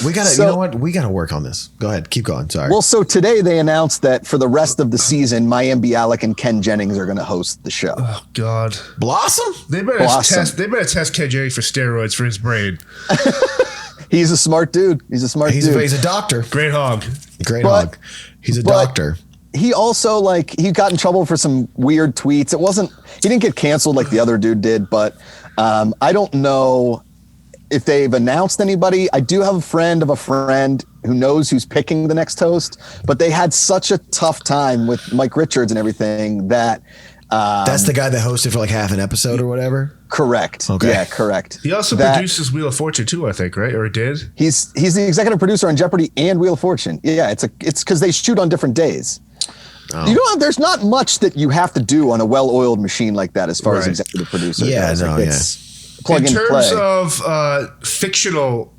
[SPEAKER 2] We gotta,
[SPEAKER 5] So-
[SPEAKER 2] you know what? We gotta work on this. Go ahead, keep going. Sorry.
[SPEAKER 5] Well, so today they announced that for the rest of the season, Mayim Bialik and Ken Jennings are going to host the show.
[SPEAKER 1] Oh God,
[SPEAKER 2] Blossom.
[SPEAKER 1] they better
[SPEAKER 5] Blossom.
[SPEAKER 1] test Ken Jennings for steroids for his brain.
[SPEAKER 5] He's a smart dude. He's a
[SPEAKER 2] doctor.
[SPEAKER 1] Great hog.
[SPEAKER 2] Great
[SPEAKER 5] But-
[SPEAKER 2] hog. He's a
[SPEAKER 5] but-
[SPEAKER 2] doctor.
[SPEAKER 5] He also he got in trouble for some weird tweets. He didn't get canceled like the other dude did, but I don't know if they've announced anybody. I do have a friend of a friend who knows who's picking the next host, but they had such a tough time with Mike Richards and everything that.
[SPEAKER 2] That's the guy that hosted for like half an episode or whatever.
[SPEAKER 5] Correct.
[SPEAKER 2] Okay.
[SPEAKER 5] Yeah, correct.
[SPEAKER 1] He also produces Wheel of Fortune too, I think, right? Or did?
[SPEAKER 5] He's the executive producer on Jeopardy and Wheel of Fortune. Yeah, it's because they shoot on different days.
[SPEAKER 2] Oh.
[SPEAKER 5] There's not much that you have to do on a well-oiled machine like that as far as
[SPEAKER 1] Right.
[SPEAKER 5] executive producer.
[SPEAKER 2] Yeah,
[SPEAKER 5] goes.
[SPEAKER 2] no,
[SPEAKER 5] It's plug
[SPEAKER 1] In
[SPEAKER 5] and
[SPEAKER 1] terms
[SPEAKER 5] play.
[SPEAKER 1] of fictional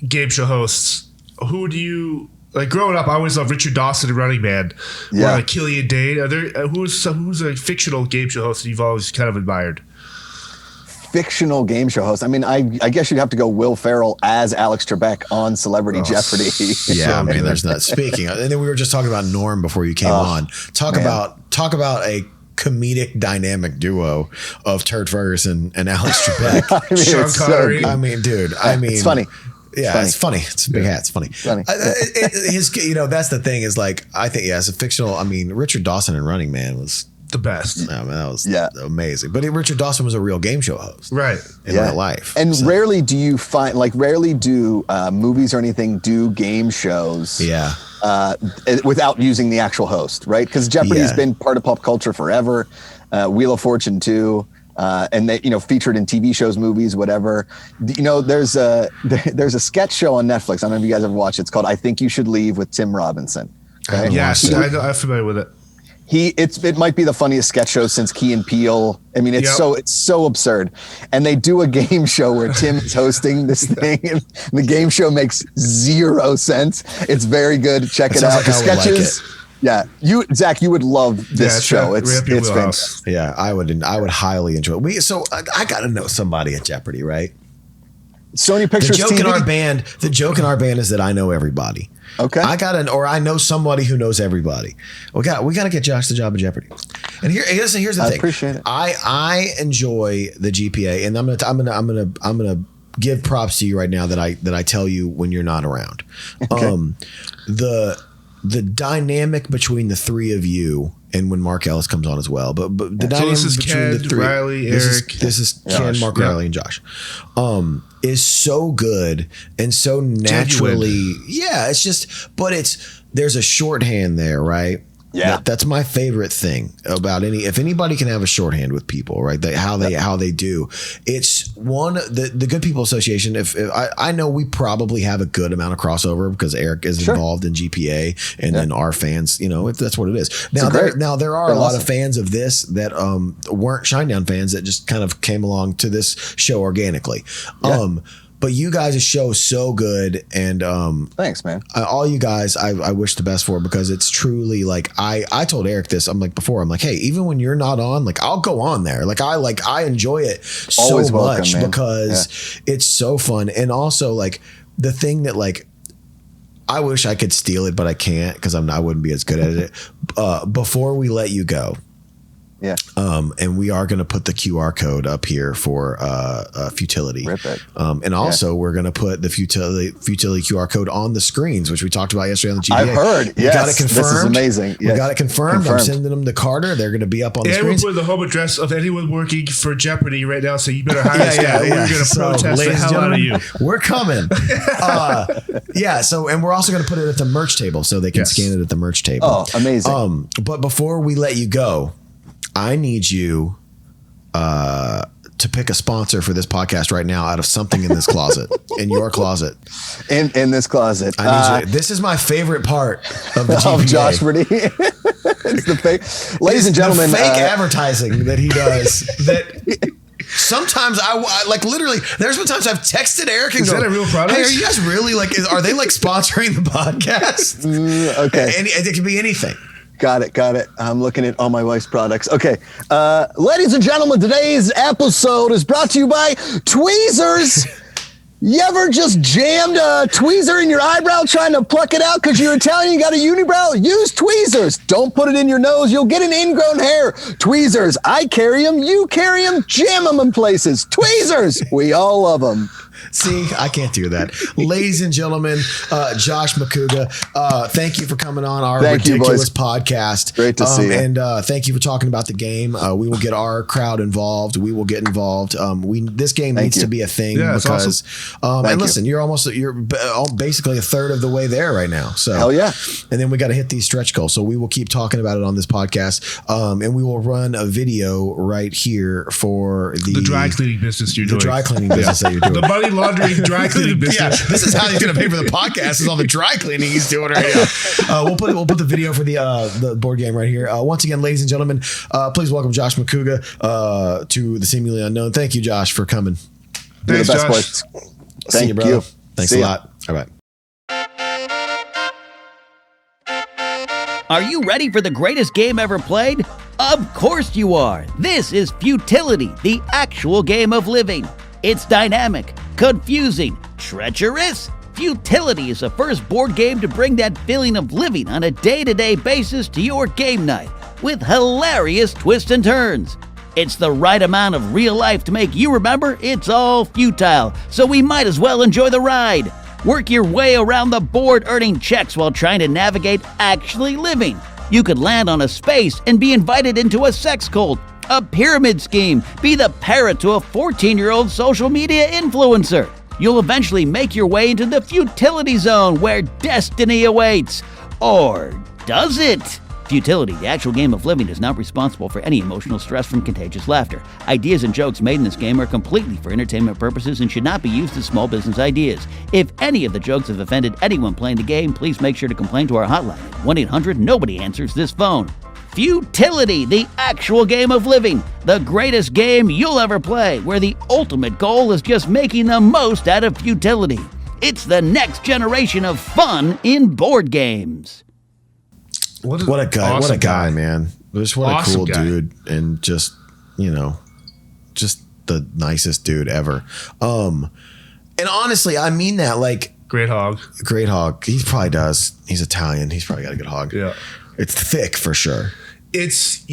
[SPEAKER 1] game show hosts, who do you like? Growing up, I always loved Richard Dawson and Running Man.
[SPEAKER 5] Yeah.
[SPEAKER 1] Or like Killian Dane. Are there who's a fictional game show host that you've always kind of admired?
[SPEAKER 5] Fictional game show host. I mean, I guess you'd have to go Will Ferrell as Alex Trebek on Celebrity Jeopardy.
[SPEAKER 2] Yeah, I mean, there's not. Speaking of, and then we were just talking about Norm before you came on. Talk about a comedic dynamic duo of Turd Ferguson and Alex Trebek.
[SPEAKER 5] I mean,
[SPEAKER 1] Sean
[SPEAKER 5] it's so
[SPEAKER 1] Connery.
[SPEAKER 5] good.
[SPEAKER 2] I mean, dude. I mean,
[SPEAKER 5] it's funny.
[SPEAKER 2] Yeah, it's funny. It's a big hat. It's funny.
[SPEAKER 5] Funny.
[SPEAKER 2] That's the thing is like, I think, as a fictional, I mean, Richard Dawson in Running Man was,
[SPEAKER 1] The best.
[SPEAKER 2] I mean, that was amazing. But Richard Dawson was a real game show host.
[SPEAKER 1] Right.
[SPEAKER 2] In real life.
[SPEAKER 5] And rarely do you find, rarely do movies or anything do game shows.
[SPEAKER 2] Yeah.
[SPEAKER 5] Without using the actual host, right? Because Jeopardy has been part of pop culture forever. Wheel of Fortune too. And they, featured in TV shows, movies, whatever. There's a sketch show on Netflix. I don't know if you guys ever watched it. It's called "I Think You Should Leave" with Tim Robinson. Okay?
[SPEAKER 1] Yes, I'm familiar with it.
[SPEAKER 5] It might be the funniest sketch show since Key and Peele. I mean, it's so absurd. And they do a game show where Tim is hosting this thing, and the game show makes zero sense. It's very good. Check it out.
[SPEAKER 2] Like
[SPEAKER 5] The sketches. Yeah, Zach, you would love this show. It's fantastic.
[SPEAKER 2] Yeah, I would highly enjoy it. So I got to know somebody at Jeopardy, right?
[SPEAKER 5] Sony Pictures
[SPEAKER 2] The joke
[SPEAKER 5] TV.
[SPEAKER 2] in our band is that I know everybody.
[SPEAKER 5] Okay.
[SPEAKER 2] I know somebody who knows everybody. We got to get Josh the job of Jeopardy. And here's the thing.
[SPEAKER 5] I appreciate it.
[SPEAKER 2] I enjoy the GPA, and I'm gonna give props to you right now that I tell you when you're not around.
[SPEAKER 5] Okay.
[SPEAKER 2] The dynamic between the three of you, and when Mark Ellis comes on as well, but the dynamic
[SPEAKER 1] this is
[SPEAKER 2] between
[SPEAKER 1] Ken,
[SPEAKER 2] the three,
[SPEAKER 1] Riley,
[SPEAKER 2] this
[SPEAKER 1] Eric,
[SPEAKER 2] is Ken,
[SPEAKER 1] Josh.
[SPEAKER 2] Mark,
[SPEAKER 1] Yeah.
[SPEAKER 2] Riley, and Josh, is so good and so naturally. Yeah, it's just, but there's a shorthand there, right?
[SPEAKER 5] Yeah.
[SPEAKER 2] That's my favorite thing about if anybody can have a shorthand with people, right? How they do. It's the Good People Association. If I know we probably have a good amount of crossover because Eric is involved in GPA, and then our fans, if that's what it is. Now there are a lot of fans of this that weren't Shinedown fans that just kind of came along to this show organically.
[SPEAKER 5] Yeah.
[SPEAKER 2] But you guys' show is so good, and
[SPEAKER 5] Thanks, man.
[SPEAKER 2] all you guys, I wish the best for, because it's truly like I told Eric this. I'm like before. I'm like, hey, even when you're not on, like I'll go on there. Like I enjoy it
[SPEAKER 5] Always
[SPEAKER 2] so
[SPEAKER 5] welcome,
[SPEAKER 2] much
[SPEAKER 5] man.
[SPEAKER 2] because it's so fun, and also like the thing that like I wish I could steal it, but I can't because I wouldn't be as good at it. Before we let you go.
[SPEAKER 5] Yeah.
[SPEAKER 2] And we are going to put the QR code up here for Futility.
[SPEAKER 5] Rip it.
[SPEAKER 2] And also we're going to put the Futility QR code on the screens, which we talked about yesterday on the GBA.
[SPEAKER 5] I've heard.
[SPEAKER 2] We
[SPEAKER 5] Yes.
[SPEAKER 2] got it confirmed.
[SPEAKER 5] This is amazing.
[SPEAKER 2] We
[SPEAKER 5] Yes.
[SPEAKER 2] got it confirmed. I'm sending them to Carter. They're going to be up on the
[SPEAKER 1] And we'll
[SPEAKER 2] screens.
[SPEAKER 1] put the home address of anyone working for Jeopardy right now, so you better hire us. We're going to
[SPEAKER 2] So,
[SPEAKER 1] protest the
[SPEAKER 2] ladies and
[SPEAKER 1] hell out of you.
[SPEAKER 2] gentlemen, we're coming. And we're also going to put it at the merch table so they can scan it at the merch table.
[SPEAKER 5] Oh, amazing.
[SPEAKER 2] But before we let you go, I need you to pick a sponsor for this podcast right now out of something in this closet, in your closet.
[SPEAKER 5] In this closet.
[SPEAKER 2] I need you. This is my favorite part of the GPA.
[SPEAKER 5] Of Jeopardy. It's the fake. Ladies and gentlemen.
[SPEAKER 2] The fake advertising that he does that sometimes I like literally there's been times I've texted Eric and
[SPEAKER 1] Is that a real product?
[SPEAKER 2] Hey, are you guys really like, are they like sponsoring the podcast?
[SPEAKER 5] Okay.
[SPEAKER 2] And it can be anything.
[SPEAKER 5] Got it. I'm looking at all my wife's products. Okay. Ladies and gentlemen, today's episode is brought to you by Tweezers. You ever just jammed a tweezer in your eyebrow trying to pluck it out because you're Italian, you got a unibrow? Use tweezers. Don't put it in your nose. You'll get an ingrown hair. Tweezers. I carry them. You carry them. Jam them in places. Tweezers. We all love them.
[SPEAKER 2] See, I can't do that. Ladies and gentlemen, Josh Makuga, thank you for coming on our ridiculous podcast.
[SPEAKER 5] Great to see you.
[SPEAKER 2] And thank you for talking about the game. We will get our crowd involved. We will get involved. This game needs to be a thing because, and listen, you're basically a third of the way there right now. So
[SPEAKER 5] hell yeah.
[SPEAKER 2] And then we got to hit these stretch goals. So we will keep talking about it on this podcast. And we will run a video right here for the
[SPEAKER 1] dry cleaning business you're doing.
[SPEAKER 2] The dry cleaning business that you're doing.
[SPEAKER 1] The money laundering dry cleaning business.
[SPEAKER 2] Yeah, this is how he's going to pay for the podcast. Is all the dry cleaning he's doing right now. We'll put the video for the board game right here. Once again, ladies and gentlemen, please welcome Josh Makuga to the Seemingly Unknown. Thank you, Josh, for coming.
[SPEAKER 5] You're
[SPEAKER 1] Thanks,
[SPEAKER 5] the best
[SPEAKER 1] Josh.
[SPEAKER 5] boys.
[SPEAKER 2] See you, brother. Thanks a lot. All right.
[SPEAKER 6] Are you ready for the greatest game ever played? Of course you are. This is Futility, the actual game of living. It's dynamic, confusing, treacherous. Futility is the first board game to bring that feeling of living on a day-to-day basis to your game night with hilarious twists and turns. It's the right amount of real life to make you remember it's all futile, so we might as well enjoy the ride. Work your way around the board earning checks while trying to navigate actually living. You could land on a space and be invited into a sex cult, a pyramid scheme, be the parrot to a 14-year-old social media influencer. You'll eventually make your way into the futility zone where destiny awaits. Or does it? Futility, the actual game of living, is not responsible for any emotional stress from contagious laughter. Ideas and jokes made in this game are completely for entertainment purposes and should not be used as small business ideas. If any of the jokes have offended anyone playing the game, please make sure to complain to our hotline at 1-800-NOBODY answers this phone. Futility, the actual game of living, the greatest game you'll ever play, where the ultimate goal is just making the most out of futility. It's the next generation of fun in board games.
[SPEAKER 2] What a guy!
[SPEAKER 1] Awesome
[SPEAKER 2] what a guy, man! Just what
[SPEAKER 1] Awesome
[SPEAKER 2] a cool
[SPEAKER 1] guy.
[SPEAKER 2] dude, and just just the nicest dude ever. And honestly, I mean that. Like,
[SPEAKER 1] Great hog.
[SPEAKER 2] great hog. He probably does. He's Italian. He's probably got a good hog.
[SPEAKER 1] Yeah.
[SPEAKER 2] It's thick for sure.
[SPEAKER 1] It's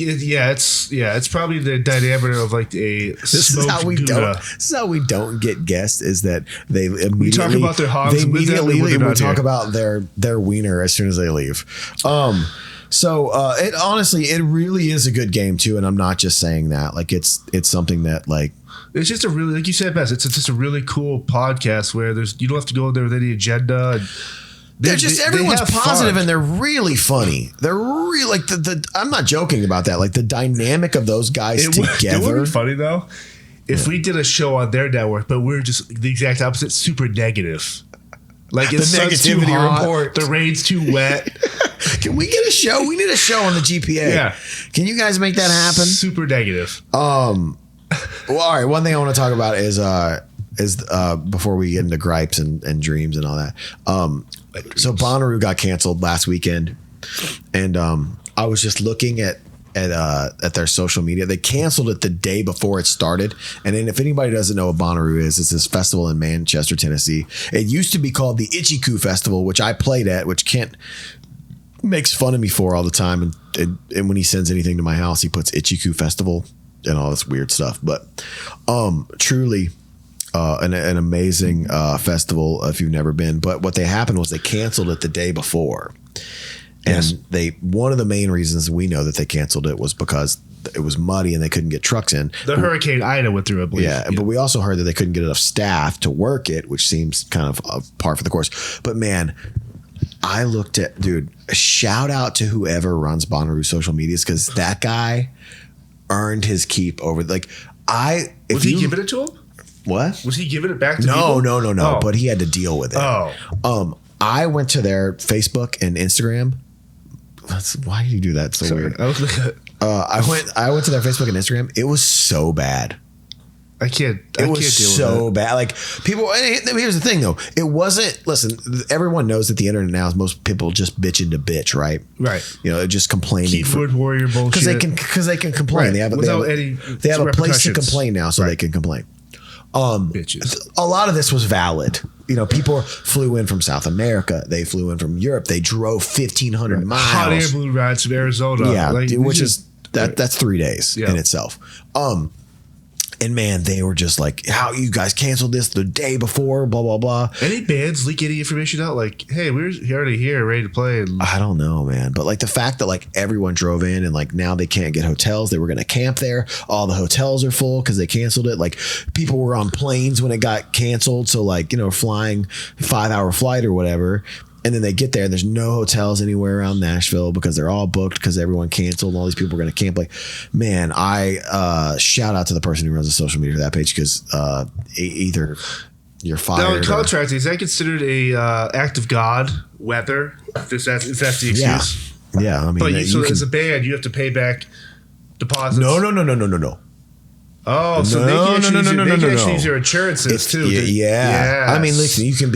[SPEAKER 1] probably the diameter of like a
[SPEAKER 2] This
[SPEAKER 1] smoked
[SPEAKER 2] is how we
[SPEAKER 1] Gouda.
[SPEAKER 2] don't. This is how we don't get guests. Is that they immediately
[SPEAKER 1] We talk about their hogs
[SPEAKER 2] They
[SPEAKER 1] with them
[SPEAKER 2] immediately
[SPEAKER 1] when they're
[SPEAKER 2] we
[SPEAKER 1] not
[SPEAKER 2] talk
[SPEAKER 1] here.
[SPEAKER 2] about their wiener as soon as they leave. So it honestly, it really is a good game too, and I'm not just saying that. Like it's something that like.
[SPEAKER 1] It's just a really, like you said, best. It's just a really cool podcast where you don't have to go in there with any agenda. And
[SPEAKER 2] Everyone's
[SPEAKER 1] have
[SPEAKER 2] positive
[SPEAKER 1] fun.
[SPEAKER 2] and they're really funny. They're really like I'm not joking about that. Like the dynamic of those guys
[SPEAKER 1] It
[SPEAKER 2] together.
[SPEAKER 1] would be funny though if we did a show on their network, but we're just the exact opposite, super negative. Like
[SPEAKER 2] The
[SPEAKER 1] it's sun's too
[SPEAKER 2] negativity
[SPEAKER 1] hot,
[SPEAKER 2] report.
[SPEAKER 1] the rain's too wet.
[SPEAKER 2] Can we get a show? We need a show on the GPA.
[SPEAKER 1] Yeah.
[SPEAKER 2] Can you guys make that happen?
[SPEAKER 1] Super negative.
[SPEAKER 2] Well, all right. One thing I want to talk about is is before we get into gripes and dreams and all that. So Bonnaroo got canceled last weekend, and I was just looking at their social media. They canceled it the day before it started. And then if anybody doesn't know what Bonnaroo is, it's this festival in Manchester, Tennessee. It used to be called the Ichiku Festival, which I played at, which Kent makes fun of me for all the time. And when he sends anything to my house, he puts Ichiku Festival and all this weird stuff. But truly an amazing festival if you've never been. But what happened was they canceled it the day before. And one of the main reasons we know that they canceled it was because it was muddy and they couldn't get trucks in.
[SPEAKER 1] The Hurricane Ida went through, I believe.
[SPEAKER 2] Yeah, but we also heard that they couldn't get enough staff to work it, which seems kind of par for the course. But man, I looked at, dude, shout out to whoever runs Bonnaroo social medias, because that guy earned his keep over. Like,
[SPEAKER 1] was he giving it to him?
[SPEAKER 2] What?
[SPEAKER 1] Was he giving it back to
[SPEAKER 2] No.
[SPEAKER 1] people?
[SPEAKER 2] Oh. But he had to deal with it.
[SPEAKER 1] Oh.
[SPEAKER 2] I went to their Facebook and Instagram. Why did you do that? So weird. I went to their Facebook and Instagram. It was so bad.
[SPEAKER 1] I can't
[SPEAKER 2] It was
[SPEAKER 1] deal
[SPEAKER 2] so
[SPEAKER 1] with
[SPEAKER 2] bad. Like, people. Here's the thing, though. It wasn't. Listen, everyone knows that the internet now is most people just bitching to bitch, right?
[SPEAKER 1] Right.
[SPEAKER 2] You know, just complaining.
[SPEAKER 1] Keyboard warrior bullshit.
[SPEAKER 2] Because they can complain.
[SPEAKER 1] Right.
[SPEAKER 2] They have a place to complain now, so they can complain.
[SPEAKER 1] Bitches.
[SPEAKER 2] A lot of this was valid. You know, people flew in from South America. They flew in from Europe. They drove 1,500 miles.
[SPEAKER 1] Hot air balloon rides from Arizona.
[SPEAKER 2] Yeah,
[SPEAKER 1] like,
[SPEAKER 2] which is that's 3 days in itself. And man, they were just like, how you guys canceled this the day before, blah, blah, blah.
[SPEAKER 1] Any bands leak any information out? Like, hey, we're already here, ready to play. And
[SPEAKER 2] I don't know, man. But like the fact that like everyone drove in and like now they can't get hotels. They were going to camp there. All the hotels are full because they canceled it. Like people were on planes when it got canceled. So like, you know, flying 5-hour flight or whatever. And then they get there and there's no hotels anywhere around Nashville because they're all booked because everyone canceled and all these people are going to camp. Like, man, I shout out to the person who runs the social media for that page, because either you're fired.
[SPEAKER 1] Now, in contracting, is that considered a act of God weather? If that's the excuse?
[SPEAKER 2] Yeah. I mean,
[SPEAKER 1] but as a band, you have to pay back deposits.
[SPEAKER 2] No.
[SPEAKER 1] Oh, so they can actually use your insurances too.
[SPEAKER 2] Yeah. I mean, listen, you can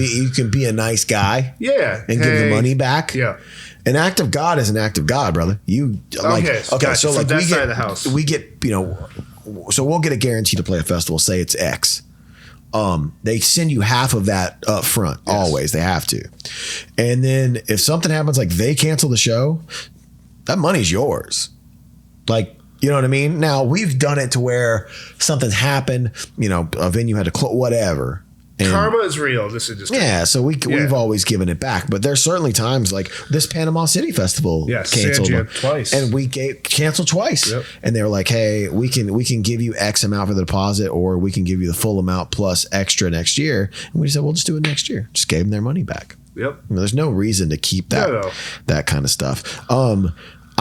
[SPEAKER 2] be a nice guy.
[SPEAKER 1] Yeah.
[SPEAKER 2] And give the money back.
[SPEAKER 1] Yeah.
[SPEAKER 2] An act of God is an act of God, brother.
[SPEAKER 1] Gotcha.
[SPEAKER 2] So like
[SPEAKER 1] that side of the house.
[SPEAKER 2] we get, you know, so we'll get a guarantee to play a festival. Say it's X. They send you half of that up front. Yes. Always, they have to. And then if something happens, like they cancel the show, that money's yours. Like, you know what I mean? Now, we've done it to where something's happened, you know, a venue had to close, whatever. And
[SPEAKER 1] karma is real. This industry.
[SPEAKER 2] Yeah, so we've always given it back. But there's certainly times like this Panama City Festival canceled
[SPEAKER 1] twice.
[SPEAKER 2] And we canceled twice. Yep. And they were like, hey, we can give you X amount for the deposit, or we can give you the full amount plus extra next year. And we just said, we'll just do it next year. Just gave them their money back.
[SPEAKER 1] Yep.
[SPEAKER 2] There's no reason to keep that kind of stuff.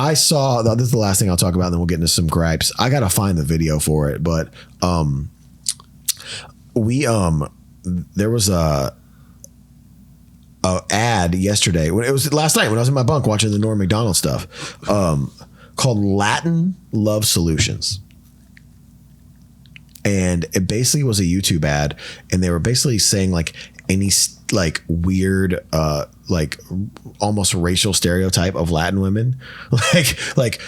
[SPEAKER 2] I saw, this is the last thing I'll talk about, and then we'll get into some gripes. I got to find the video for it, but there was a ad yesterday. It was last night when I was in my bunk watching the Norm Macdonald stuff, called Latin Love Solutions. And it basically was a YouTube ad, and they were basically saying like any like weird like almost racial stereotype of Latin women, like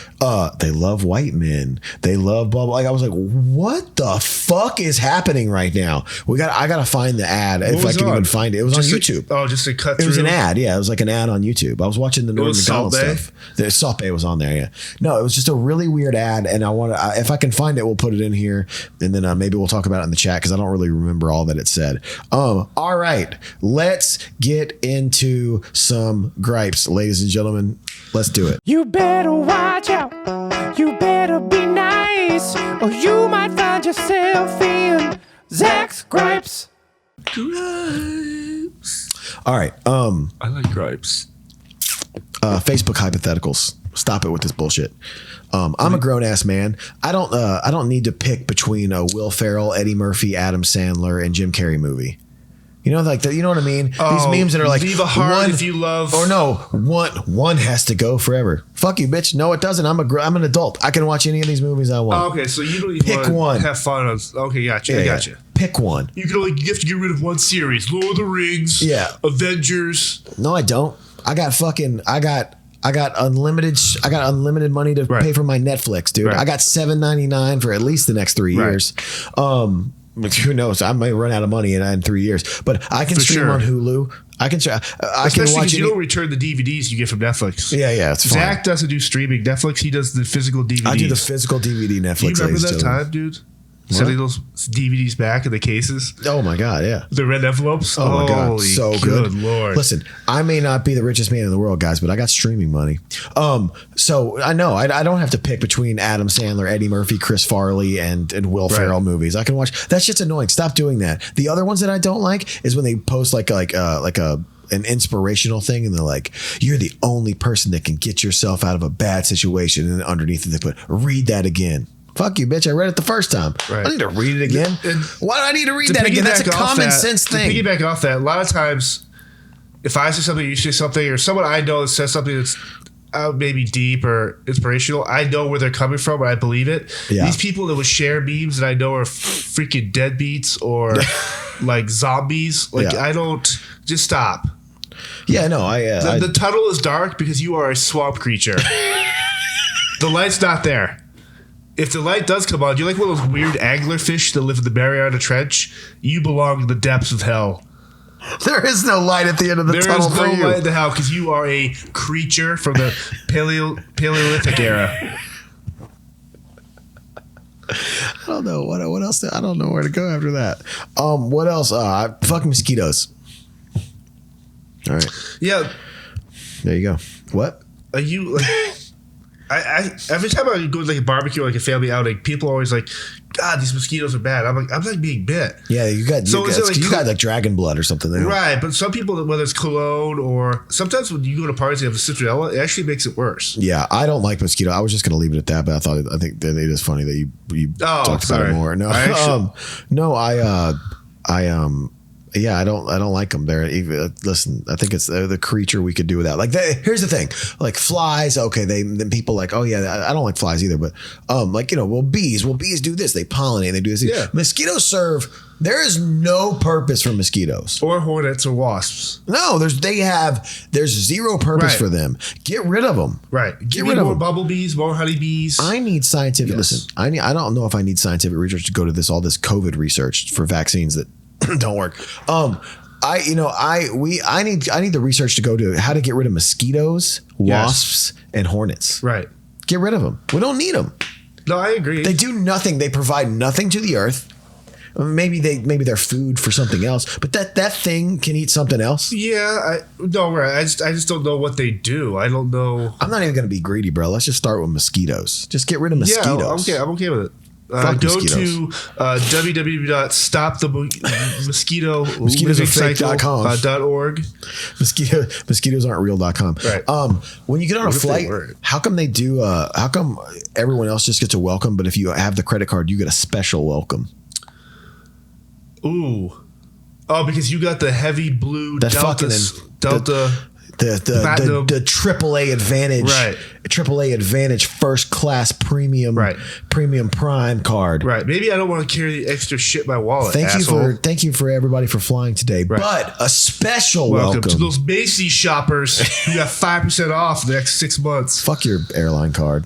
[SPEAKER 2] they love white men, they love blah blah. Like I was like, what the fuck is happening right now? I gotta find the ad if I can even find it. It was on YouTube.
[SPEAKER 1] Just a cut through.
[SPEAKER 2] It was an ad. Yeah, it was like an ad on YouTube. I was watching the Norm Macdonald stuff. The Salt Bae was on there. Yeah, no, it was just a really weird ad, and if I can find it, we'll put it in here, and then maybe we'll talk about it in the chat because I don't really remember all that it said. All right, let's get into some gripes, ladies and gentlemen. Let's do it.
[SPEAKER 3] You better watch out. You better be nice, or you might find yourself in Zach's gripes.
[SPEAKER 2] All right.
[SPEAKER 1] I like gripes.
[SPEAKER 2] Facebook hypotheticals. Stop it with this bullshit. I'm a grown ass man. I don't need to pick between a Will Ferrell, Eddie Murphy, Adam Sandler, and Jim Carrey movie. You know, like you know what I mean?
[SPEAKER 1] Oh,
[SPEAKER 2] These memes that are like,
[SPEAKER 1] leave a heart if you love.
[SPEAKER 2] Or no, one has to go forever. Fuck you, bitch. No, it doesn't. I'm an adult. I can watch any of these movies I want.
[SPEAKER 1] Oh, okay, so you don't even
[SPEAKER 2] Pick one.
[SPEAKER 1] Have fun on. Okay, gotcha. I gotcha.
[SPEAKER 2] Pick one.
[SPEAKER 1] You have to get rid of one series: Lord of the Rings.
[SPEAKER 2] Yeah.
[SPEAKER 1] Avengers.
[SPEAKER 2] No, I don't. I got unlimited money to pay for my Netflix, dude.
[SPEAKER 1] Right.
[SPEAKER 2] I got $7.99 for at least the next 3 years. Who knows? I might run out of money in 3 years, but I can stream on Hulu. I can
[SPEAKER 1] Especially
[SPEAKER 2] watch
[SPEAKER 1] because you don't return the DVDs you get from Netflix.
[SPEAKER 2] Yeah, it's fine.
[SPEAKER 1] Zach doesn't do streaming. Netflix, he does the physical DVDs.
[SPEAKER 2] I do the physical DVD Netflix.
[SPEAKER 1] Do you remember that time, dude? Sending those DVDs back in the cases.
[SPEAKER 2] Oh my god, yeah.
[SPEAKER 1] The red envelopes.
[SPEAKER 2] Oh my god, so good.
[SPEAKER 1] Lord.
[SPEAKER 2] Listen, I may not be the richest man in the world, guys, but I got streaming money. So I know I don't have to pick between Adam Sandler, Eddie Murphy, Chris Farley, and Will Ferrell movies. I can watch. That shit's annoying. Stop doing that. The other ones that I don't like is when they post like an inspirational thing and they're like, you're the only person that can get yourself out of a bad situation, and underneath it they put, read that again. Fuck you, bitch. I read it the first time. Right. I need to read it again. Why do I need to read that again? That's a common sense thing.
[SPEAKER 1] To piggyback off that, a lot of times, if I say something, you say something, or someone I know that says something that's maybe deep or inspirational, I know where they're coming from and I believe it. Yeah. These people that would share memes that I know are freaking deadbeats or like zombies, like I don't, just stop.
[SPEAKER 2] Yeah, no,
[SPEAKER 1] the tunnel is dark because you are a swamp creature. The light's not there. If the light does come on, you're like one of those weird anglerfish that live in the Mariana Trench. You belong in the depths of hell.
[SPEAKER 2] There is no light at the end of the tunnel for you. There is no light in
[SPEAKER 1] the hell because you are a creature from the Paleolithic era.
[SPEAKER 2] I don't know what else. I don't know where to go after that. What else? Fuck mosquitoes. All right.
[SPEAKER 1] Yeah.
[SPEAKER 2] There you go. What?
[SPEAKER 1] Are you like? I every time I go to like a barbecue or like a family outing, people are always like, God, these mosquitoes are bad. I'm like being bit.
[SPEAKER 2] Yeah, you got like dragon blood or something there.
[SPEAKER 1] Right, but some people, whether it's cologne or sometimes when you go to parties and have a citronella, it actually makes it worse.
[SPEAKER 2] Yeah, I don't like mosquito. I was just going to leave it at that, but I think that it is funny that you talked about it more. No, I don't like them. Listen, I think it's the creature we could do without. Like, here's the thing, like flies. Okay, then people like, oh yeah, I don't like flies either. But bees do this. They pollinate. They do this.
[SPEAKER 1] Yeah.
[SPEAKER 2] Mosquitoes serve. There is no purpose for mosquitoes
[SPEAKER 1] or hornets or wasps.
[SPEAKER 2] No, there's zero purpose for them. Get rid of them.
[SPEAKER 1] Right. Get rid of more bumblebees, more honeybees.
[SPEAKER 2] I need scientific. Yes. Listen, I don't know if I need scientific research to go to all this COVID research for vaccines that don't work. I need the research to go to how to get rid of mosquitoes, wasps, and hornets.
[SPEAKER 1] Right.
[SPEAKER 2] Get rid of them. We don't need them.
[SPEAKER 1] No, I agree.
[SPEAKER 2] They do nothing. They provide nothing to the earth. Maybe they're food for something else, but that thing can eat something else.
[SPEAKER 1] Yeah, I just don't know what they do. I don't know.
[SPEAKER 2] I'm not even going to be greedy, bro. Let's just start with mosquitoes. Just get rid of mosquitoes.
[SPEAKER 1] Yeah, I'm okay with it. Go to www.stopthemosquitolivingcycle.org.
[SPEAKER 2] Mosquitoes aren't real.com.
[SPEAKER 1] Right.
[SPEAKER 2] When you get on a flight, how come how come everyone else just gets a welcome, but if you have the credit card, you get a special welcome?
[SPEAKER 1] Ooh. Oh, because you got the heavy blue Delta.
[SPEAKER 2] The AAA Advantage,
[SPEAKER 1] right?
[SPEAKER 2] AAA Advantage First Class Premium,
[SPEAKER 1] right?
[SPEAKER 2] Premium Prime card,
[SPEAKER 1] right? Maybe I don't want to carry the extra shit in my wallet.
[SPEAKER 2] Thank you for everybody for flying today, right. But a special welcome
[SPEAKER 1] to those Macy's shoppers who got 5% off the next 6 months.
[SPEAKER 2] Fuck your airline card,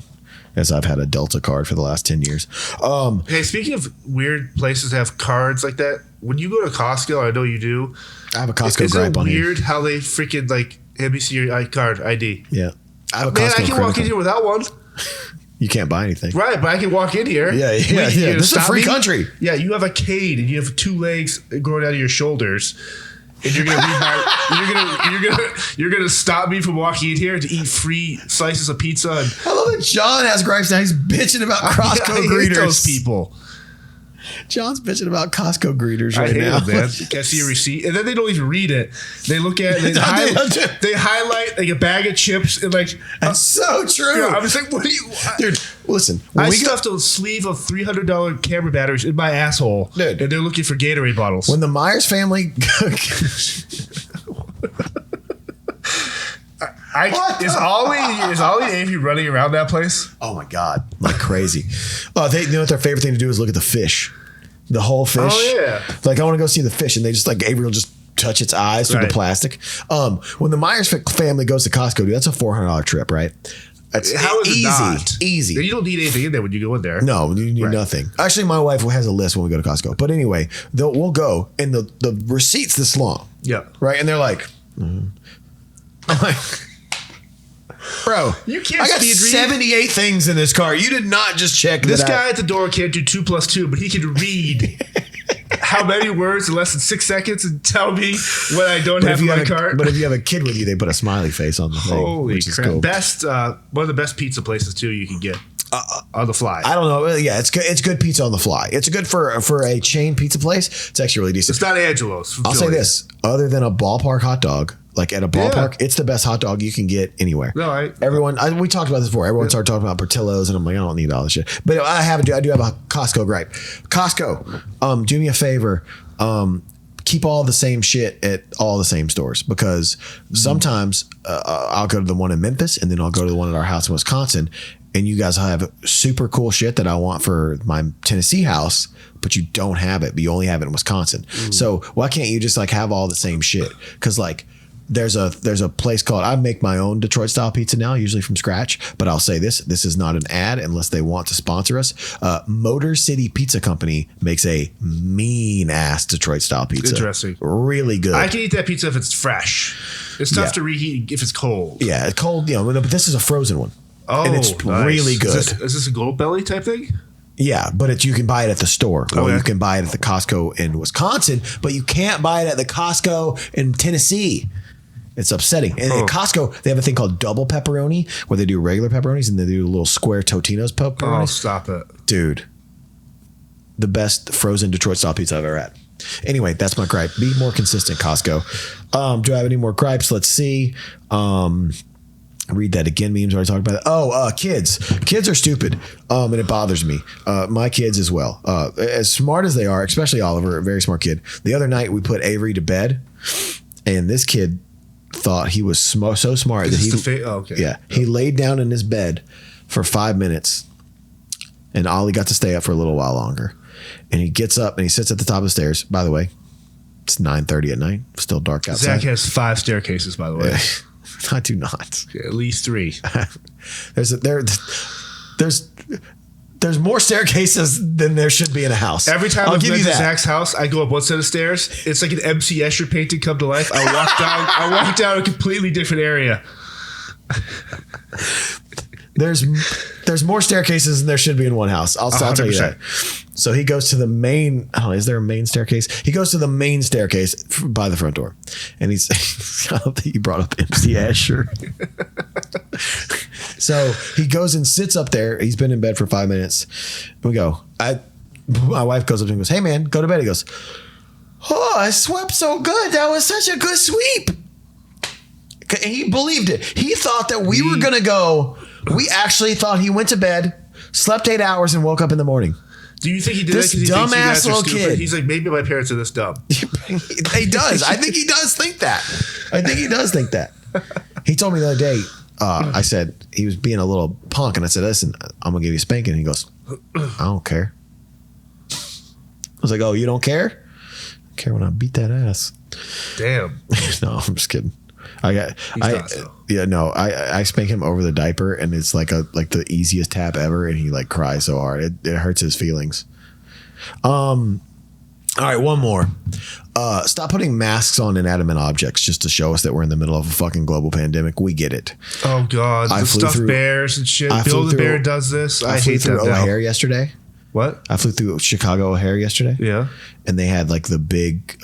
[SPEAKER 2] as I've had a Delta card for the last 10 years.
[SPEAKER 1] Hey, speaking of weird places that have cards like that, when you go to Costco, I know you do.
[SPEAKER 2] I have a Costco gripe on here.
[SPEAKER 1] Isn't it weird how they freaking like NBC your ID?
[SPEAKER 2] Yeah.
[SPEAKER 1] I can walk in here without one.
[SPEAKER 2] You can't buy anything.
[SPEAKER 1] Right, but I can walk in here.
[SPEAKER 2] Yeah. This is a free country.
[SPEAKER 1] Yeah, you have a cane and you have 2 legs growing out of your shoulders. And you're gonna read you're gonna stop me from walking in here to eat free slices of pizza.
[SPEAKER 2] I love that John has gripes now. He's bitching about Costco greeters.
[SPEAKER 1] Those people.
[SPEAKER 2] John's bitching about Costco greeters
[SPEAKER 1] I
[SPEAKER 2] right
[SPEAKER 1] hate
[SPEAKER 2] now.
[SPEAKER 1] them, man. You can't see a receipt, and then they don't even read it. They look at it. They highlight like a bag of chips and like.
[SPEAKER 2] That's so true.
[SPEAKER 1] Yeah, I was like, "What do you,
[SPEAKER 2] dude? Listen,
[SPEAKER 1] I stuffed a sleeve of $300 camera batteries in my asshole,
[SPEAKER 2] dude,
[SPEAKER 1] and they're looking for Gatorade bottles.
[SPEAKER 2] When the Myers family.
[SPEAKER 1] Is Ollie and Avery running around that place?
[SPEAKER 2] Oh my god, like crazy! They know what their favorite thing to do is look at the fish, the whole fish.
[SPEAKER 1] Oh yeah!
[SPEAKER 2] Like I want to go see the fish, and they just like Avery will just touch its eyes through the plastic. When the Myers family goes to Costco, dude, that's a $400 trip, right? That's
[SPEAKER 1] How is
[SPEAKER 2] easy,
[SPEAKER 1] it not?
[SPEAKER 2] easy.
[SPEAKER 1] You don't need anything in there when you go in there.
[SPEAKER 2] No, you need nothing. Actually, my wife has a list when we go to Costco. But anyway, we'll go, and the receipt's this long.
[SPEAKER 1] Yeah.
[SPEAKER 2] Right, and they're like, I'm like. Bro,
[SPEAKER 1] you can't.
[SPEAKER 2] I got 78 things in this car. You did not just check
[SPEAKER 1] this guy at the door can't do 2 + 2, but he can read how many words in less than 6 seconds and tell me what I don't have in my cart.
[SPEAKER 2] But if you have a kid with you, they put a smiley face on the thing.
[SPEAKER 1] Holy
[SPEAKER 2] which
[SPEAKER 1] crap!
[SPEAKER 2] Is cool.
[SPEAKER 1] Best, one of the best pizza places too you can get on the fly.
[SPEAKER 2] I don't know. Yeah, it's good. It's good pizza on the fly. It's good for a chain pizza place. It's actually really decent.
[SPEAKER 1] It's not Angelo's.
[SPEAKER 2] I'll say this: other than a ballpark hot dog. Like at a ballpark, it's the best hot dog you can get anywhere.
[SPEAKER 1] No,
[SPEAKER 2] we talked about this before. Everyone started talking about Portillo's, and I'm like, I don't need all this shit. But I do have a Costco gripe. Costco, do me a favor. Keep all the same shit at all the same stores, because sometimes I'll go to the one in Memphis, and then I'll go to the one at our house in Wisconsin, and you guys have super cool shit that I want for my Tennessee house, but you don't have it, but you only have it in Wisconsin. So why can't you just like have all the same shit? Because like. There's a place called, I make my own Detroit style pizza now, usually from scratch, but I'll say this is not an ad unless they want to sponsor us. Motor City Pizza Company makes a mean ass Detroit style pizza.
[SPEAKER 1] Interesting.
[SPEAKER 2] Really good.
[SPEAKER 1] I can eat that pizza if it's fresh. It's tough to reheat if it's cold.
[SPEAKER 2] Yeah, it's cold, but this is a frozen one.
[SPEAKER 1] Oh,
[SPEAKER 2] and it's really good.
[SPEAKER 1] Is this a Gold Belly type thing?
[SPEAKER 2] Yeah, but you can buy it at the store. Or
[SPEAKER 1] Okay.
[SPEAKER 2] you can buy it at the Costco in Wisconsin, but you can't buy it at the Costco in Tennessee. It's upsetting. And at Costco, they have a thing called double pepperoni, where they do regular pepperonis and they do little square Totino's pepperonis.
[SPEAKER 1] Oh, stop it.
[SPEAKER 2] Dude, the best frozen Detroit style pizza I've ever had. Anyway, that's my gripe. Be more consistent, Costco. Do I have any more gripes? Let's see. Read that again. Memes already talked about that. Kids. Kids are stupid, and it bothers me. My kids as well. As smart as they are, especially Oliver, a very smart kid. The other night we put Avery to bed, and this kid thought he was so smart that he laid down in his bed for 5 minutes, and Ollie got to stay up for a little while longer. And he gets up and he sits at the top of the stairs. By the way, it's 9:30 at night. Still dark outside.
[SPEAKER 1] Zach has 5 staircases, by the way.
[SPEAKER 2] I do not.
[SPEAKER 1] At least 3.
[SPEAKER 2] There's more staircases than there should be in a house.
[SPEAKER 1] Every time
[SPEAKER 2] I'll
[SPEAKER 1] I've
[SPEAKER 2] give
[SPEAKER 1] been
[SPEAKER 2] you
[SPEAKER 1] to
[SPEAKER 2] that.
[SPEAKER 1] Zach's house, I go up one set of stairs. It's like an MC Escher painting come to life. I walk down a completely different area.
[SPEAKER 2] There's more staircases than there should be in one house. I'll tell you that. So he goes to the main. Oh, is there a main staircase? He goes to the main staircase by the front door, and he's. I don't think you brought up MC Escher. So he goes and sits up there. He's been in bed for 5 minutes. And we go. My wife goes up to him and goes, "Hey man, go to bed." He goes, "Oh, I slept so good. That was such a good sleep." And he believed it. He thought that we were gonna go. We actually thought he went to bed, slept 8 hours, and woke up in the morning.
[SPEAKER 1] Do you think he did
[SPEAKER 2] This
[SPEAKER 1] that because he thinks you
[SPEAKER 2] dumbass
[SPEAKER 1] guys are
[SPEAKER 2] little
[SPEAKER 1] stupid?
[SPEAKER 2] kid.
[SPEAKER 1] He's like, maybe my parents are this dumb.
[SPEAKER 2] He does. I think he does think that. He told me the other day, I said, he was being a little punk, and I said, "Listen, I'm going to give you a spanking." And he goes, "I don't care." I was like, "Oh, you don't care?" "I care when I beat that ass."
[SPEAKER 1] Damn.
[SPEAKER 2] No, I'm just kidding. I spank him over the diaper, and it's like the easiest tap ever, and he like cries so hard it hurts his feelings. All right, one more. Stop putting masks on inanimate objects just to show us that we're in the middle of a fucking global pandemic. We get it.
[SPEAKER 1] Oh God, the stuffed bears and shit. Bill the Bear does this. I hate that.
[SPEAKER 2] O'Hare yesterday.
[SPEAKER 1] What?
[SPEAKER 2] I flew through Chicago O'Hare yesterday.
[SPEAKER 1] Yeah.
[SPEAKER 2] And they had like the big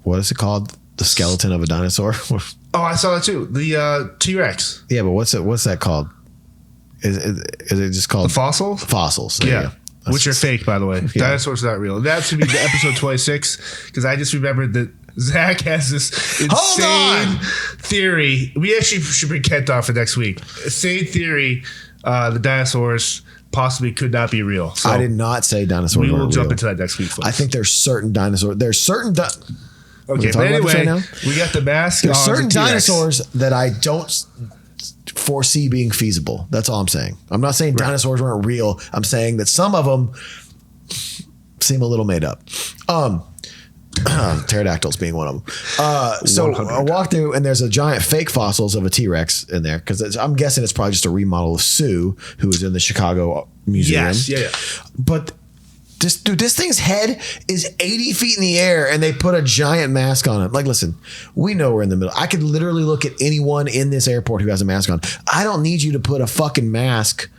[SPEAKER 2] what is it called? The skeleton of a dinosaur.
[SPEAKER 1] Oh, I saw that too. The T-Rex.
[SPEAKER 2] Yeah, but what's that called? Is it just called
[SPEAKER 1] The fossil?
[SPEAKER 2] Fossils? There you
[SPEAKER 1] Yeah.
[SPEAKER 2] go.
[SPEAKER 1] Which are fake, by the way. Dinosaurs are not real. That should be the episode 26, because I just remembered that Zach has this insane theory. We actually should bring Kent on for next week. Insane theory, the dinosaurs possibly could not be real. So
[SPEAKER 2] I did not say dinosaurs.
[SPEAKER 1] we will
[SPEAKER 2] weren't
[SPEAKER 1] jump
[SPEAKER 2] real.
[SPEAKER 1] into that next week, folks.
[SPEAKER 2] I think there's certain dinosaurs. There's certain.
[SPEAKER 1] Okay, but anyway, we got the mask.
[SPEAKER 2] There's
[SPEAKER 1] on
[SPEAKER 2] certain
[SPEAKER 1] the T-Rex.
[SPEAKER 2] dinosaurs that I don't foresee being feasible. That's all I'm saying. I'm not saying dinosaurs weren't real. I'm saying that some of them seem a little made up. Pterodactyls being one of them. So
[SPEAKER 1] 100.
[SPEAKER 2] I walked through and there's a giant fake fossils of a T-Rex in there, because I'm guessing it's probably just a remodel of Sue, who was in the Chicago Museum.
[SPEAKER 1] Yes, yeah.
[SPEAKER 2] But this thing's head is 80 feet in the air and they put a giant mask on it. Like, listen, we know we're in the middle. I could literally look at anyone in this airport who has a mask on. I don't need you to put a fucking mask